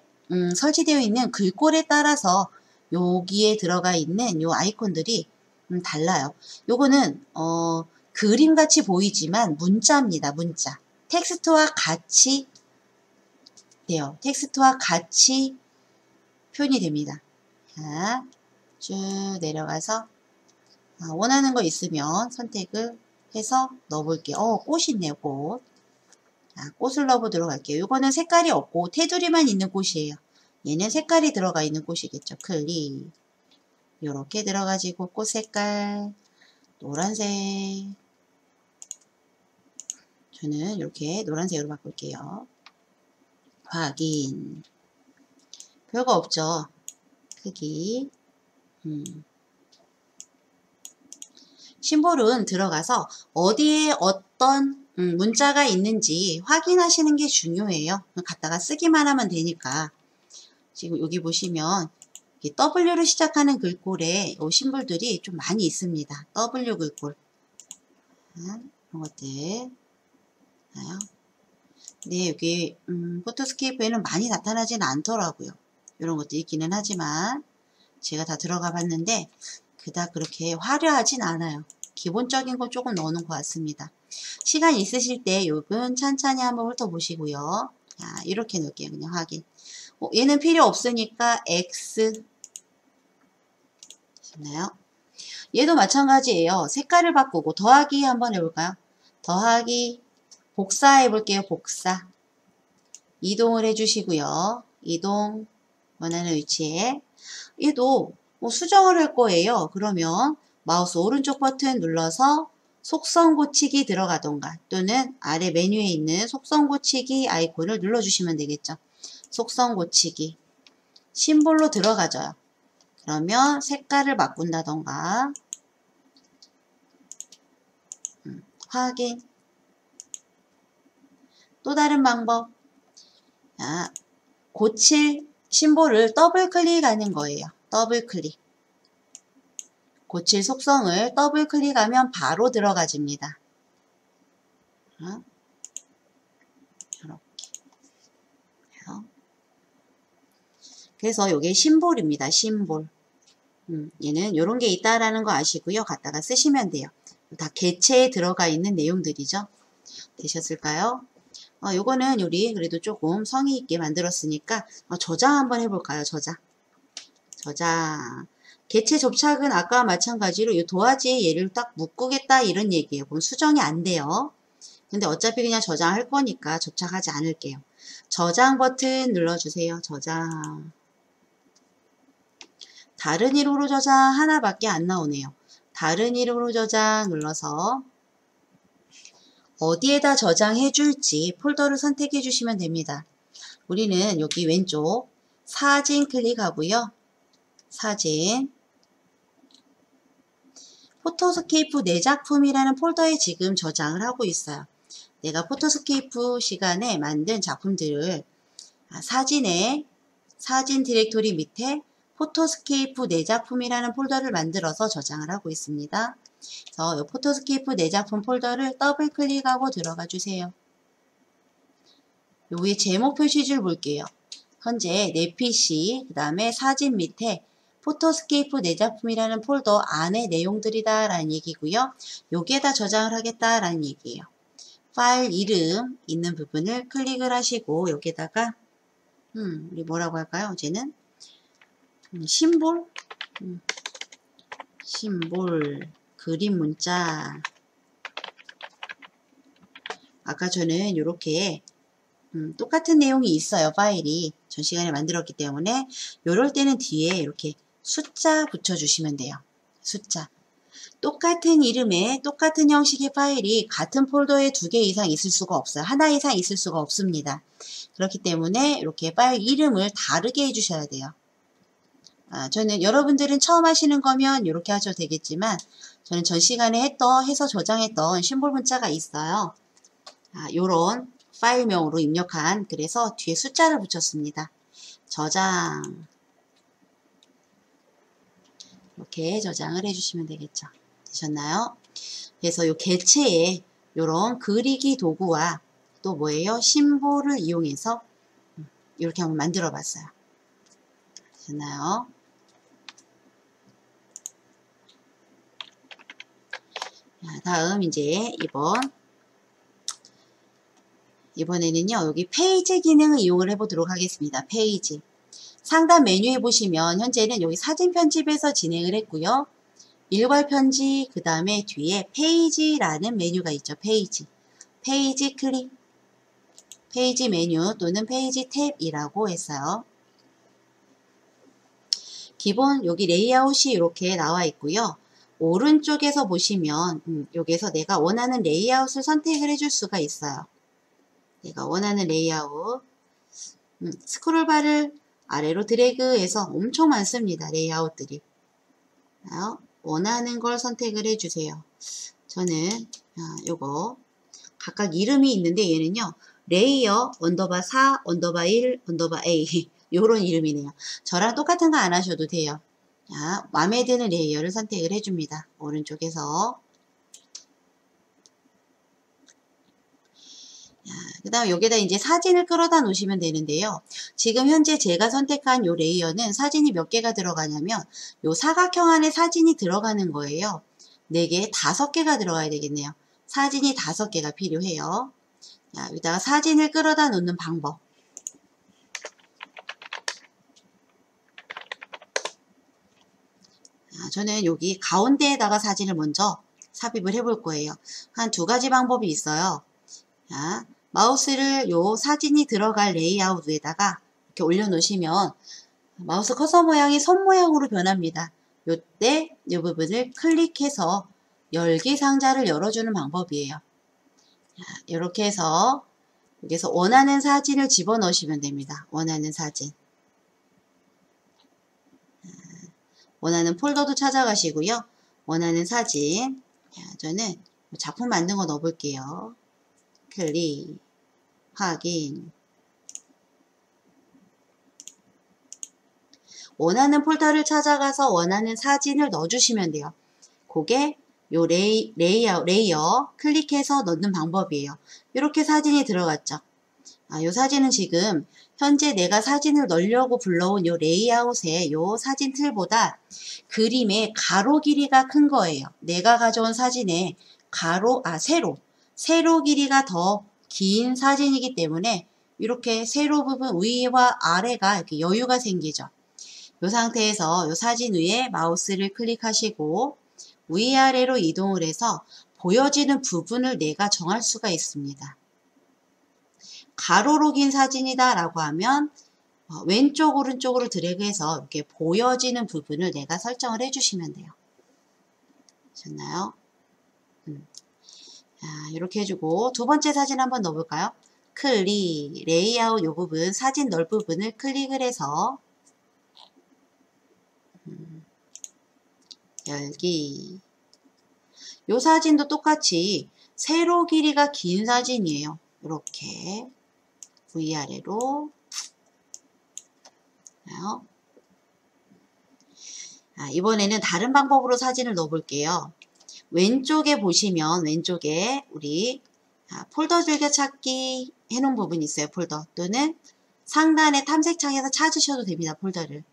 설치되어 있는 글꼴에 따라서 여기에 들어가 있는 요 아이콘들이 달라요. 요거는 그림같이 보이지만 문자입니다. 문자. 텍스트와 같이 돼요. 텍스트와 같이 표현이 됩니다. 자, 쭉 내려가서 원하는 거 있으면 선택을 해서 넣어볼게요. 꽃이 있네요. 꽃. 꽃을 넣어보도록 할게요. 이거는 색깔이 없고 테두리만 있는 꽃이에요. 얘는 색깔이 들어가 있는 꽃이겠죠. 클릭. 요렇게 들어가지고 꽃 색깔 노란색. 저는 이렇게 노란색으로 바꿀게요. 확인. 별거 없죠. 크기. 심볼은 들어가서 어디에 어떤 문자가 있는지 확인하시는 게 중요해요. 갖다가 쓰기만 하면 되니까. 지금 여기 보시면 W로 시작하는 글꼴에 이 심볼들이 좀 많이 있습니다. W 글꼴. 이런 것들. 네, 여기 포토스케이프에는 많이 나타나지는 않더라고요. 이런 것도 있기는 하지만 제가 다 들어가 봤는데 그닥 그렇게 화려하진 않아요. 기본적인 거 조금 넣어놓은 것 같습니다. 시간 있으실 때 요건 찬찬히 한번 훑어보시고요. 자, 이렇게 넣을게요. 그냥 확인. 얘는 필요 없으니까 X. 됐나요? 얘도 마찬가지예요. 색깔을 바꾸고 더하기 한번 해볼까요? 더하기 복사 해볼게요. 복사. 이동을 해주시고요. 이동 원하는 위치에. 얘도 수정을 할 거예요. 그러면 마우스 오른쪽 버튼 눌러서 속성 고치기 들어가던가 또는 아래 메뉴에 있는 속성 고치기 아이콘을 눌러주시면 되겠죠. 속성 고치기. 심볼로 들어가져요. 그러면 색깔을 바꾼다던가 확인. 또 다른 방법. 자, 고칠 심볼을 더블 클릭하는 거예요. 더블 클릭. 고칠 속성을 더블 클릭하면 바로 들어가집니다. 이렇게. 그래서 이게 심볼입니다. 심볼. 얘는 이런 게 있다라는 거 아시고요. 갖다가 쓰시면 돼요. 다 개체에 들어가 있는 내용들이죠. 되셨을까요? 요거는 우리 그래도 조금 성의 있게 만들었으니까 저장 한번 해볼까요? 저장. 개체 접착은 아까와 마찬가지로 이 도화지에 얘를 딱 묶겠다 이런 얘기예요. 그럼 수정이 안 돼요. 근데 어차피 그냥 저장할 거니까 접착하지 않을게요. 저장 버튼 눌러주세요. 저장. 다른 이름으로 저장 하나밖에 안 나오네요. 다른 이름으로 저장 눌러서 어디에다 저장해 줄지 폴더를 선택해 주시면 됩니다. 우리는 여기 왼쪽 사진 클릭하고요. 사진. 포토스케이프 내 작품이라는 폴더에 지금 저장을 하고 있어요. 내가 포토스케이프 시간에 만든 작품들을 사진 디렉토리 밑에 포토스케이프 내 작품이라는 폴더를 만들어서 저장을 하고 있습니다. 그래서 이 포토스케이프 내 작품 폴더를 더블 클릭하고 들어가 주세요. 여기 제목 표시줄 볼게요. 현재 내 PC, 그 다음에 사진 밑에 포토스케이프 내 작품이라는 폴더 안에 내용들이다 라는 얘기고요. 여기에다 저장을 하겠다 라는 얘기예요. 파일 이름 있는 부분을 클릭을 하시고 여기에다가 우리 뭐라고 할까요? 이제는 심볼 심볼 그림 문자. 아까 저는 이렇게 똑같은 내용이 있어요. 파일이 전 시간에 만들었기 때문에 이럴 때는 뒤에 이렇게 숫자 붙여주시면 돼요. 숫자. 똑같은 이름의 똑같은 형식의 파일이 같은 폴더에 2개 이상 있을 수가 없어요. 하나 이상 있을 수가 없습니다. 그렇기 때문에 이렇게 파일 이름을 다르게 해주셔야 돼요. 저는 여러분들은 처음 하시는 거면 이렇게 하셔도 되겠지만 저는 전 시간에 해서 저장했던 심볼 문자가 있어요. 요런 파일명으로 입력한 그래서 뒤에 숫자를 붙였습니다. 저장. 이렇게 저장을 해주시면 되겠죠. 되셨나요? 그래서 요 개체에 요런 그리기 도구와 또 뭐예요? 심볼을 이용해서 이렇게 한번 만들어 봤어요. 되셨나요? 다음 이제 이번에는요. 여기 페이지 기능을 이용을 해보도록 하겠습니다. 페이지. 상단 메뉴에 보시면 현재는 여기 사진 편집에서 진행을 했고요. 일괄 편집, 그 다음에 뒤에 페이지라는 메뉴가 있죠. 페이지. 페이지 클릭. 페이지 메뉴 또는 페이지 탭이라고 했어요. 기본 여기 레이아웃이 이렇게 나와 있고요. 오른쪽에서 보시면 여기에서 내가 원하는 레이아웃을 선택을 해줄 수가 있어요. 내가 원하는 레이아웃. 스크롤바를 아래로 드래그해서 엄청 많습니다. 레이아웃들이. 원하는 걸 선택을 해주세요. 저는 요거 각각 이름이 있는데 얘는요. 레이어 언더바 4 언더바 1 언더바 A 요런 이름이네요. 저랑 똑같은 거 안 하셔도 돼요. 마음에 드는 레이어를 선택을 해줍니다. 오른쪽에서. 그 다음 여기다 이제 사진을 끌어다 놓으시면 되는데요. 지금 현재 제가 선택한 요 레이어는 사진이 몇 개가 들어가냐면 요 사각형 안에 사진이 들어가는 거예요. 4개, 5개가 들어가야 되겠네요. 사진이 5개가 필요해요. 여기다가 사진을 끌어다 놓는 방법. 저는 여기 가운데에다가 사진을 먼저 삽입을 해볼 거예요. 한 2가지 방법이 있어요. 마우스를 요 사진이 들어갈 레이아웃 위에다가 이렇게 올려놓으시면 마우스 커서 모양이 손 모양으로 변합니다. 요때 이 부분을 클릭해서 열기 상자를 열어주는 방법이에요. 이렇게 해서 여기서 원하는 사진을 집어넣으시면 됩니다. 원하는 사진. 원하는 폴더도 찾아가시고요. 원하는 사진. 저는 작품 만든 거 넣어볼게요. 클릭, 확인. 원하는 폴더를 찾아가서 원하는 사진을 넣어주시면 돼요. 그게 요 레이어 클릭해서 넣는 방법이에요. 이렇게 사진이 들어갔죠. 요 사진은 지금 현재 내가 사진을 넣으려고 불러온 요 레이아웃의 요 사진 틀보다 그림의 가로 길이가 큰 거예요. 내가 가져온 사진의 세로 길이가 더 긴 사진이기 때문에 이렇게 세로 부분 위와 아래가 이렇게 여유가 생기죠. 이 상태에서 이 사진 위에 마우스를 클릭하시고 위아래로 이동을 해서 보여지는 부분을 내가 정할 수가 있습니다. 가로로 긴 사진이다 라고 하면 왼쪽 오른쪽으로 드래그해서 이렇게 보여지는 부분을 내가 설정을 해주시면 돼요. 되셨나요? 자, 이렇게 해주고 두 번째 사진 한번 넣어볼까요? 클릭, 레이아웃 요 부분, 사진 넣을 부분을 클릭을 해서 열기. 요 사진도 똑같이 세로 길이가 긴 사진이에요. 이렇게 위아래로. 이번에는 다른 방법으로 사진을 넣어볼게요. 왼쪽에 보시면 왼쪽에 우리 폴더 즐겨찾기 해놓은 부분이 있어요. 폴더 또는 상단의 탐색창에서 찾으셔도 됩니다. 폴더를.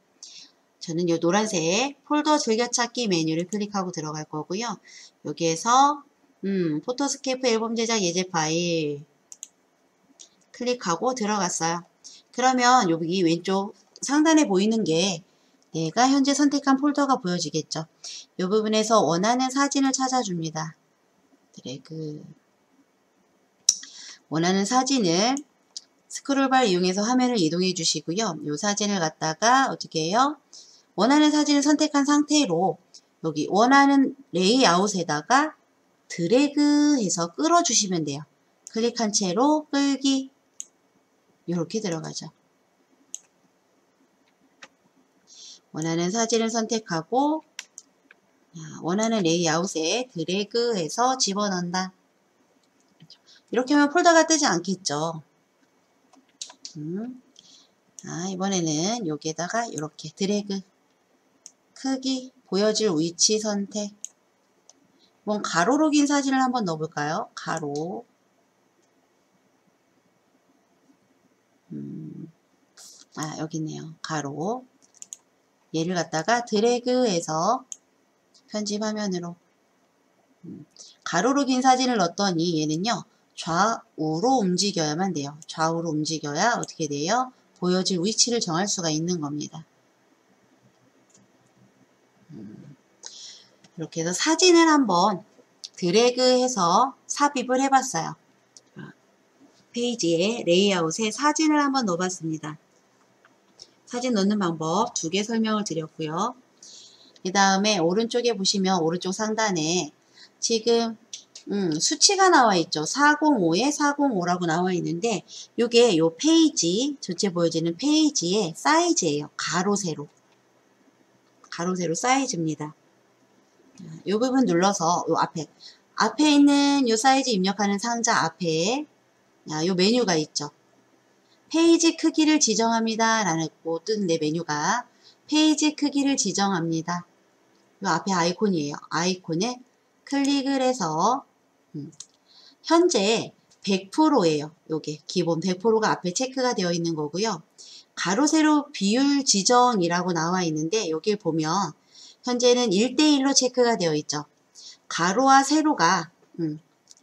저는 이 노란색 폴더 즐겨찾기 메뉴를 클릭하고 들어갈 거고요. 여기에서 포토스케이프 앨범 제작 예제 파일 클릭하고 들어갔어요. 그러면 여기 왼쪽 상단에 보이는 게 내가 현재 선택한 폴더가 보여지겠죠. 이 부분에서 원하는 사진을 찾아줍니다. 드래그. 원하는 사진을 스크롤바를 이용해서 화면을 이동해 주시고요. 이 사진을 갖다가 어떻게 해요? 원하는 사진을 선택한 상태로 여기 원하는 레이아웃에다가 드래그해서 끌어주시면 돼요. 클릭한 채로 끌기. 이렇게 들어가죠. 원하는 사진을 선택하고 원하는 레이아웃에 드래그해서 집어넣는다. 이렇게 하면 폴더가 뜨지 않겠죠. 이번에는 여기에다가 이렇게 드래그 크기 보여질 위치 선택. 이번 가로로 긴 사진을 한번 넣어볼까요? 가로. 여기 있네요. 가로. 얘를 갖다가 드래그해서 편집 화면으로 가로로 긴 사진을 넣었더니 얘는요 좌우로 움직여야만 돼요. 좌우로 움직여야 어떻게 돼요? 보여질 위치를 정할 수가 있는 겁니다. 이렇게 해서 사진을 한번 드래그해서 삽입을 해봤어요. 페이지에 레이아웃에 사진을 한번 넣어봤습니다. 사진 넣는 방법 두 개 설명을 드렸고요. 그 다음에 오른쪽에 보시면 오른쪽 상단에 지금 수치가 나와 있죠. 405에 405라고 나와 있는데 이게 요 페이지 전체 보여지는 페이지의 사이즈예요. 가로 세로 사이즈입니다. 이 부분 눌러서 요 앞에 있는 요 사이즈 입력하는 상자 앞에 요 메뉴가 있죠. 페이지 크기를 지정합니다 라는 거 뜨는데 메뉴가 페이지 크기를 지정합니다. 요 앞에 아이콘이에요. 아이콘에 클릭을 해서 현재 100%예요. 요게 기본 100%가 앞에 체크가 되어 있는 거고요. 가로 세로 비율 지정이라고 나와 있는데 여기 보면 현재는 1대1로 체크가 되어 있죠. 가로와 세로가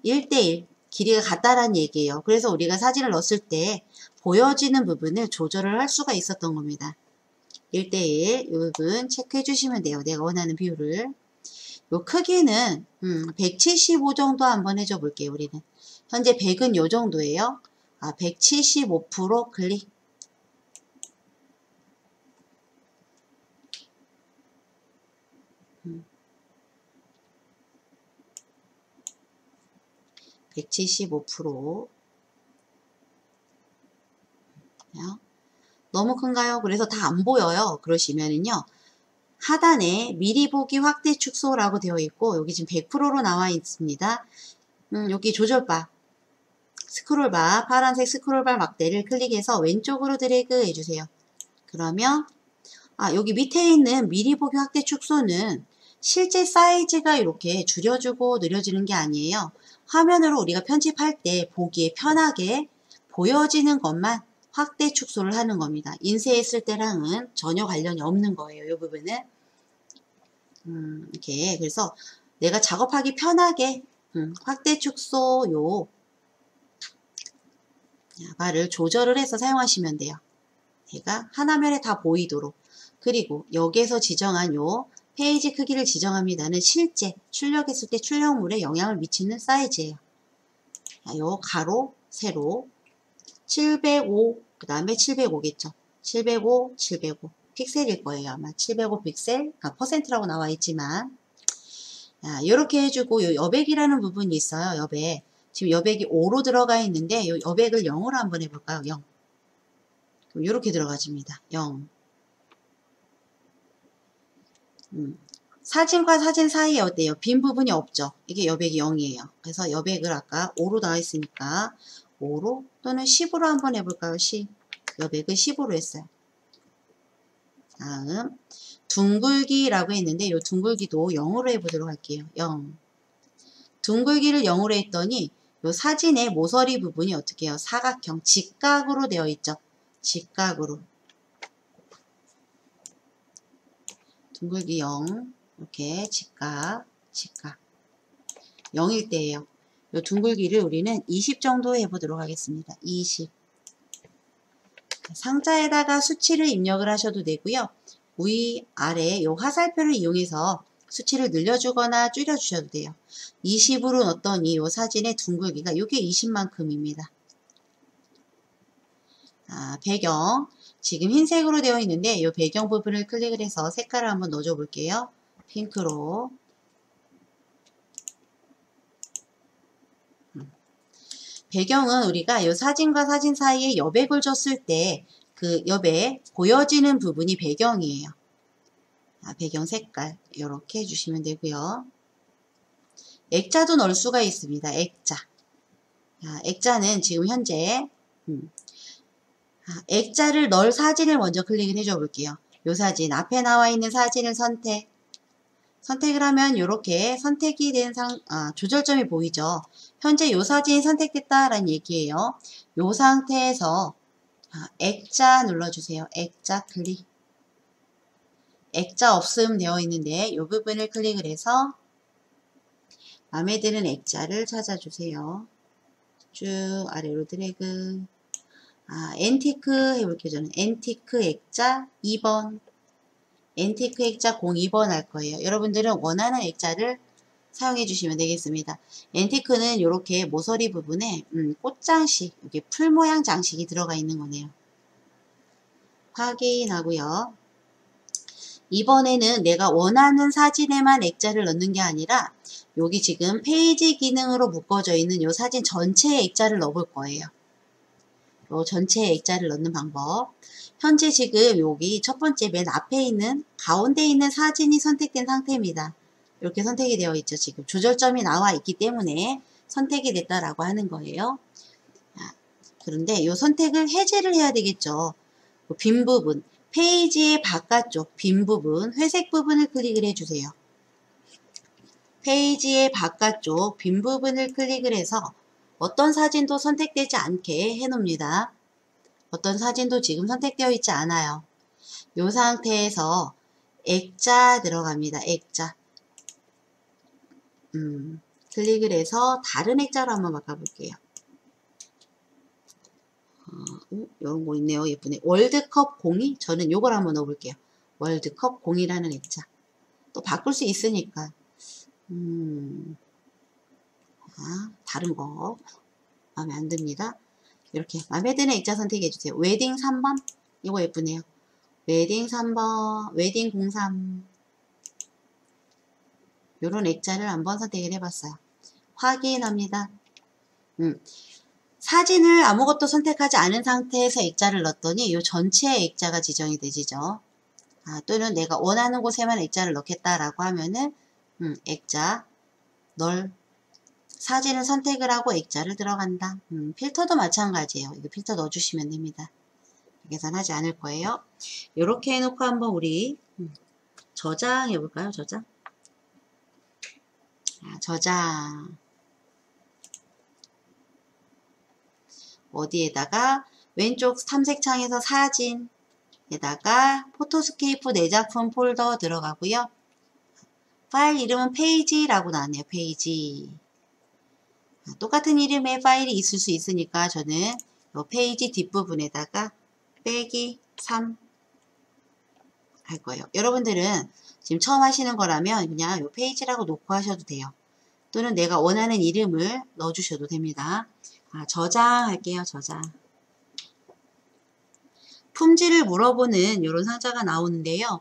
1대1 길이가 같다라는 얘기예요. 그래서 우리가 사진을 넣었을 때 보여지는 부분을 조절을 할 수가 있었던 겁니다. 1대1 이 부분 체크해 주시면 돼요. 내가 원하는 비율을. 요 크기는 175 정도 한번 해줘 볼게요. 우리는 현재 100은 요 정도예요. 175% 클릭. 음. 175%. 너무 큰가요? 그래서 다 안 보여요. 그러시면은요. 하단에 미리 보기 확대 축소라고 되어 있고 여기 지금 100%로 나와 있습니다. 여기 조절바 파란색 스크롤바 막대를 클릭해서 왼쪽으로 드래그 해주세요. 그러면 여기 밑에 있는 미리 보기 확대 축소는 실제 사이즈가 이렇게 줄여주고 늘려지는 게 아니에요. 화면으로 우리가 편집할 때 보기에 편하게 보여지는 것만 확대 축소를 하는 겁니다. 인쇄했을 때랑은 전혀 관련이 없는 거예요. 이 부분은. 이렇게. 그래서 내가 작업하기 편하게 확대 축소 요 바를 조절을 해서 사용하시면 돼요. 얘가 하나면에 다 보이도록. 그리고 여기에서 지정한 요 페이지 크기를 지정합니다는 실제 출력했을 때 출력물에 영향을 미치는 사이즈예요. 요 가로, 세로 705, 그 다음에 705겠죠. 705, 705 픽셀일 거예요. 아마 705 픽셀, 퍼센트라고 나와 있지만 이렇게 해주고 요 여백이라는 부분이 있어요. 여백. 지금 여백이 5로 들어가 있는데 요 여백을 0으로 한번 해볼까요? 0. 그럼 이렇게 들어가집니다. 0. 사진과 사진 사이에 어때요? 빈 부분이 없죠. 이게 여백이 0이에요. 그래서 여백을 아까 5로 나와 있으니까 5로 또는 10으로 한번 해볼까요? 10. 여백을 10으로 했어요. 다음 둥글기라고 했는데 이 둥글기도 0으로 해보도록 할게요. 0. 둥글기를 0으로 했더니 이 사진의 모서리 부분이 어떻게 해요? 사각형, 직각으로 되어 있죠. 직각으로. 둥글기 0. 이렇게 직각. 0일 때예요. 이 둥글기를 우리는 20 정도 해보도록 하겠습니다. 20. 상자에다가 수치를 입력을 하셔도 되고요. 위, 아래 이 화살표를 이용해서 수치를 늘려주거나 줄여주셔도 돼요. 20으로 넣었더니 이 사진의 둥글기가 이게 20만큼입니다. 배경. 지금 흰색으로 되어 있는데 이 배경 부분을 클릭을 해서 색깔을 한번 넣어줘 볼게요. 핑크로. 배경은 우리가 이 사진과 사진 사이에 여백을 줬을 때 그 여백 보여지는 부분이 배경이에요. 배경 색깔 이렇게 해주시면 되고요. 액자도 넣을 수가 있습니다. 액자. 액자는 지금 현재 액자를 넣을 사진을 먼저 클릭을 해줘 볼게요. 이 사진 앞에 나와 있는 사진을 선택을 하면 이렇게 선택이 된 조절점이 보이죠. 현재 이 사진이 선택됐다라는 얘기예요. 이 상태에서 액자 눌러주세요. 액자 클릭. 액자 없음 되어 있는데 이 부분을 클릭을 해서 마음에 드는 액자를 찾아주세요. 쭉 아래로 드래그. 앤티크 해볼게요. 저는 앤티크 액자 2번. 앤티크 액자 02번 할 거예요. 여러분들은 원하는 액자를 사용해 주시면 되겠습니다. 앤티크는 이렇게 모서리 부분에 꽃장식, 이렇게 풀 모양 장식이 들어가 있는 거네요. 확인하고요. 이번에는 내가 원하는 사진에만 액자를 넣는 게 아니라 여기 지금 페이지 기능으로 묶어져 있는 이 사진 전체에 액자를 넣을 거예요. 요 전체에 액자를 넣는 방법. 현재 지금 여기 첫 번째 맨 앞에 있는 가운데 있는 사진이 선택된 상태입니다. 이렇게 선택이 되어 있죠. 지금 조절점이 나와 있기 때문에 선택이 됐다라고 하는 거예요. 그런데 이 선택을 해제를 해야 되겠죠. 빈 부분, 페이지의 바깥쪽 빈 부분, 회색 부분을 클릭을 해주세요. 페이지의 바깥쪽 빈 부분을 클릭을 해서 어떤 사진도 선택되지 않게 해놓습니다. 어떤 사진도 지금 선택되어 있지 않아요. 이 상태에서 액자 들어갑니다. 액자. 클릭을 해서 다른 액자로 한번 바꿔볼게요. 이런 거 있네요. 예쁘네. 월드컵 02? 저는 요걸 한번 넣어볼게요. 월드컵 02라는 액자. 또 바꿀 수 있으니까. 다른 거 마음에 안 듭니다. 이렇게 마음에 드는 액자 선택해 주세요. 웨딩 3번 이거 예쁘네요. 웨딩 3번 웨딩 03 요런 액자를 한번 선택을 해봤어요. 확인합니다. 사진을 아무것도 선택하지 않은 상태에서 액자를 넣었더니 이 전체의 액자가 지정이 되지죠. 또는 내가 원하는 곳에만 액자를 넣겠다라고 하면은 액자 널 사진을 선택을 하고 액자를 들어간다. 필터도 마찬가지예요. 이거 필터 넣어주시면 됩니다. 계산하지 않을 거예요. 이렇게 해놓고 한번 우리 저장해 볼까요? 저장. 저장. 어디에다가 왼쪽 탐색창에서 사진에다가 포토스케이프 내 작품 폴더 들어가고요. 파일 이름은 페이지라고 나왔네요. 페이지. 똑같은 이름의 파일이 있을 수 있으니까 저는 이 페이지 뒷부분에다가 빼기 3 할 거예요. 여러분들은 지금 처음 하시는 거라면 그냥 이 페이지라고 놓고 하셔도 돼요. 또는 내가 원하는 이름을 넣어주셔도 됩니다. 저장할게요. 저장. 품질을 물어보는 이런 상자가 나오는데요.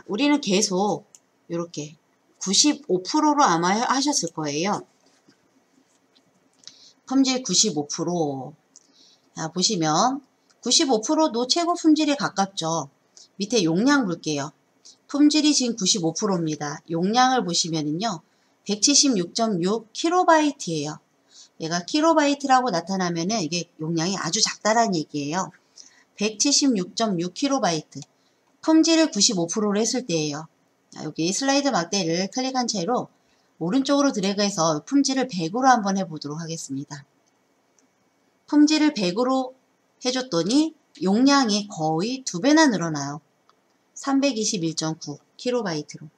우리는 계속 이렇게 95%로 아마 하셨을 거예요. 품질 95%. 보시면 95%도 최고 품질에 가깝죠. 밑에 용량 볼게요. 품질이 지금 95%입니다. 용량을 보시면은요. 176.6kb예요. 얘가 킬로바이트라고 나타나면은 이게 용량이 아주 작다라는 얘기예요. 176.6kb. 품질을 95%로 했을 때예요. 여기 슬라이드 막대를 클릭한 채로 오른쪽으로 드래그해서 품질을 100으로 한번 해보도록 하겠습니다. 품질을 100으로 해줬더니 용량이 거의 2배나 늘어나요. 321.9kb로.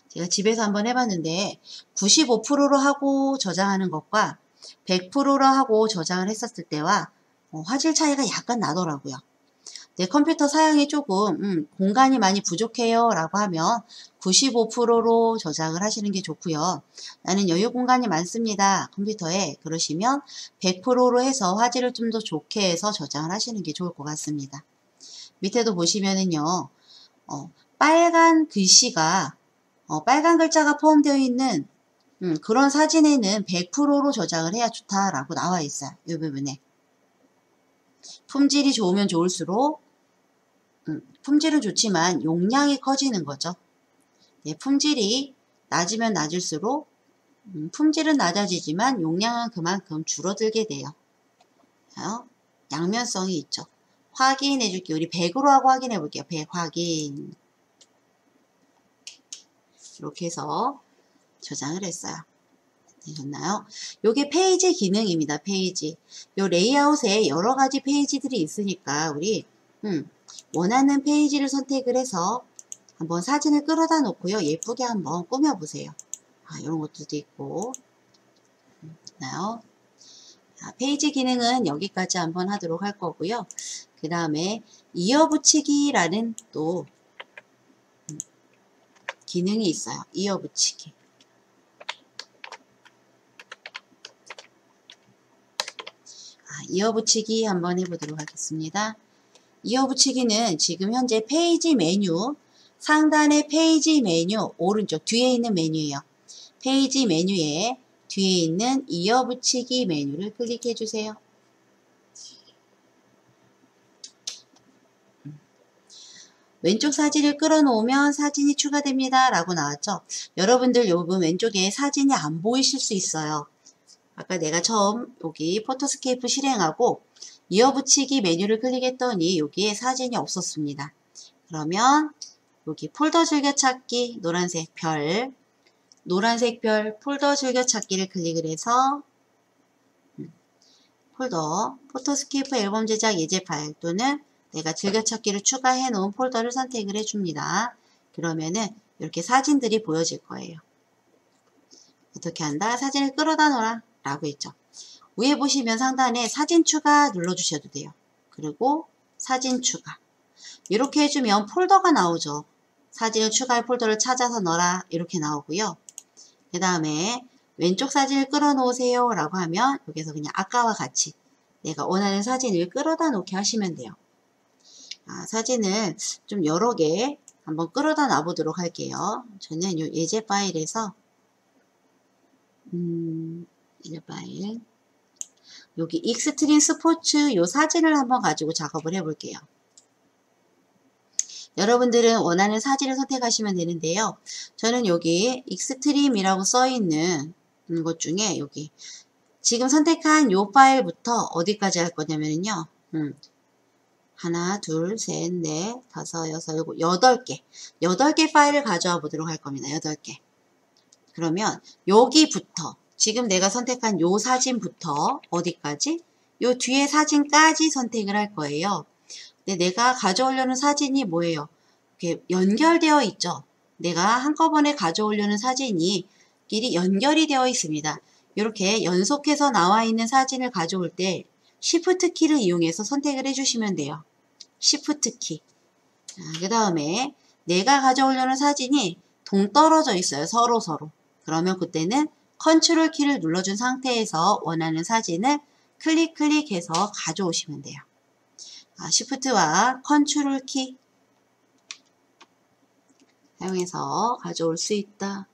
제가 집에서 한번 해봤는데 95%로 하고 저장하는 것과 100%로 하고 저장을 했었을 때와 화질 차이가 약간 나더라고요. 내 컴퓨터 사양이 조금 공간이 많이 부족해요 라고 하면 95%로 저장을 하시는 게 좋고요. 나는 여유 공간이 많습니다 컴퓨터에 그러시면 100%로 해서 화질을 좀 더 좋게 해서 저장을 하시는 게 좋을 것 같습니다. 밑에도 보시면은요 빨간 글씨가 빨간 글자가 포함되어 있는 그런 사진에는 100%로 저장을 해야 좋다라고 나와 있어요. 이 부분에. 품질이 좋으면 좋을수록 품질은 좋지만 용량이 커지는 거죠. 네, 품질이 낮으면 낮을수록 품질은 낮아지지만 용량은 그만큼 줄어들게 돼요. 양면성이 있죠. 확인해 줄게요. 우리 100으로 하고 확인해 볼게요. 100 확인. 이렇게 해서 저장을 했어요. 되셨나요? 요게 페이지 기능입니다. 페이지. 요 레이아웃에 여러 가지 페이지들이 있으니까 우리 원하는 페이지를 선택을 해서 한번 사진을 끌어다 놓고요. 예쁘게 한번 꾸며 보세요. 이런 것들도 있고. 나요? 페이지 기능은 여기까지 한번 하도록 할 거고요. 그 다음에 이어붙이기라는 또 기능이 있어요. 이어붙이기. 이어붙이기 한번 해보도록 하겠습니다. 이어붙이기는 지금 현재 페이지 메뉴, 상단의 페이지 메뉴, 오른쪽 뒤에 있는 메뉴예요. 페이지 메뉴에 뒤에 있는 이어붙이기 메뉴를 클릭해 주세요. 왼쪽 사진을 끌어놓으면 사진이 추가됩니다 라고 나왔죠. 여러분들 요 부분 왼쪽에 사진이 안 보이실 수 있어요. 아까 내가 처음 여기 포토스케이프 실행하고 이어붙이기 메뉴를 클릭했더니 여기에 사진이 없었습니다. 그러면 여기 폴더 즐겨찾기 노란색 별 폴더 즐겨찾기를 클릭을 해서 폴더 포토스케이프 앨범 제작 예제 파일 또는 내가 즐겨찾기를 추가해 놓은 폴더를 선택을 해줍니다. 그러면은 이렇게 사진들이 보여질 거예요. 어떻게 한다? 사진을 끌어다 놓아라 라고 했죠. 위에 보시면 상단에 사진 추가 눌러주셔도 돼요. 그리고 사진 추가. 이렇게 해주면 폴더가 나오죠. 사진을 추가할 폴더를 찾아서 넣어라 이렇게 나오고요. 그 다음에 왼쪽 사진을 끌어놓으세요 라고 하면 여기서 그냥 아까와 같이 내가 원하는 사진을 끌어다 놓게 하시면 돼요. 사진을 좀 여러 개 한번 끌어다 놔보도록 할게요. 저는 이 예제 파일에서 예제 파일 여기 익스트림 스포츠 요 사진을 한번 가지고 작업을 해볼게요. 여러분들은 원하는 사진을 선택하시면 되는데요. 저는 여기 익스트림이라고 써있는 것 중에 여기 지금 선택한 요 파일부터 어디까지 할 거냐면요. 하나, 둘, 셋, 넷, 다섯, 여섯, 일곱, 8개. 8개 파일을 가져와 보도록 할 겁니다. 8개. 그러면 여기부터 지금 내가 선택한 요 사진부터 어디까지? 요 뒤에 사진까지 선택을 할 거예요. 근데 내가 가져오려는 사진이 뭐예요? 이렇게 연결되어 있죠. 내가 한꺼번에 가져오려는 사진이 끼리 연결이 되어 있습니다. 이렇게 연속해서 나와 있는 사진을 가져올 때 Shift 키를 이용해서 선택을 해주시면 돼요. Shift 키. 그 다음에 내가 가져오려는 사진이 동떨어져 있어요. 서로. 그러면 그때는 컨트롤 키를 눌러준 상태에서 원하는 사진을 클릭해서 가져오시면 돼요. Shift와 컨트롤 키 사용해서 가져올 수 있다.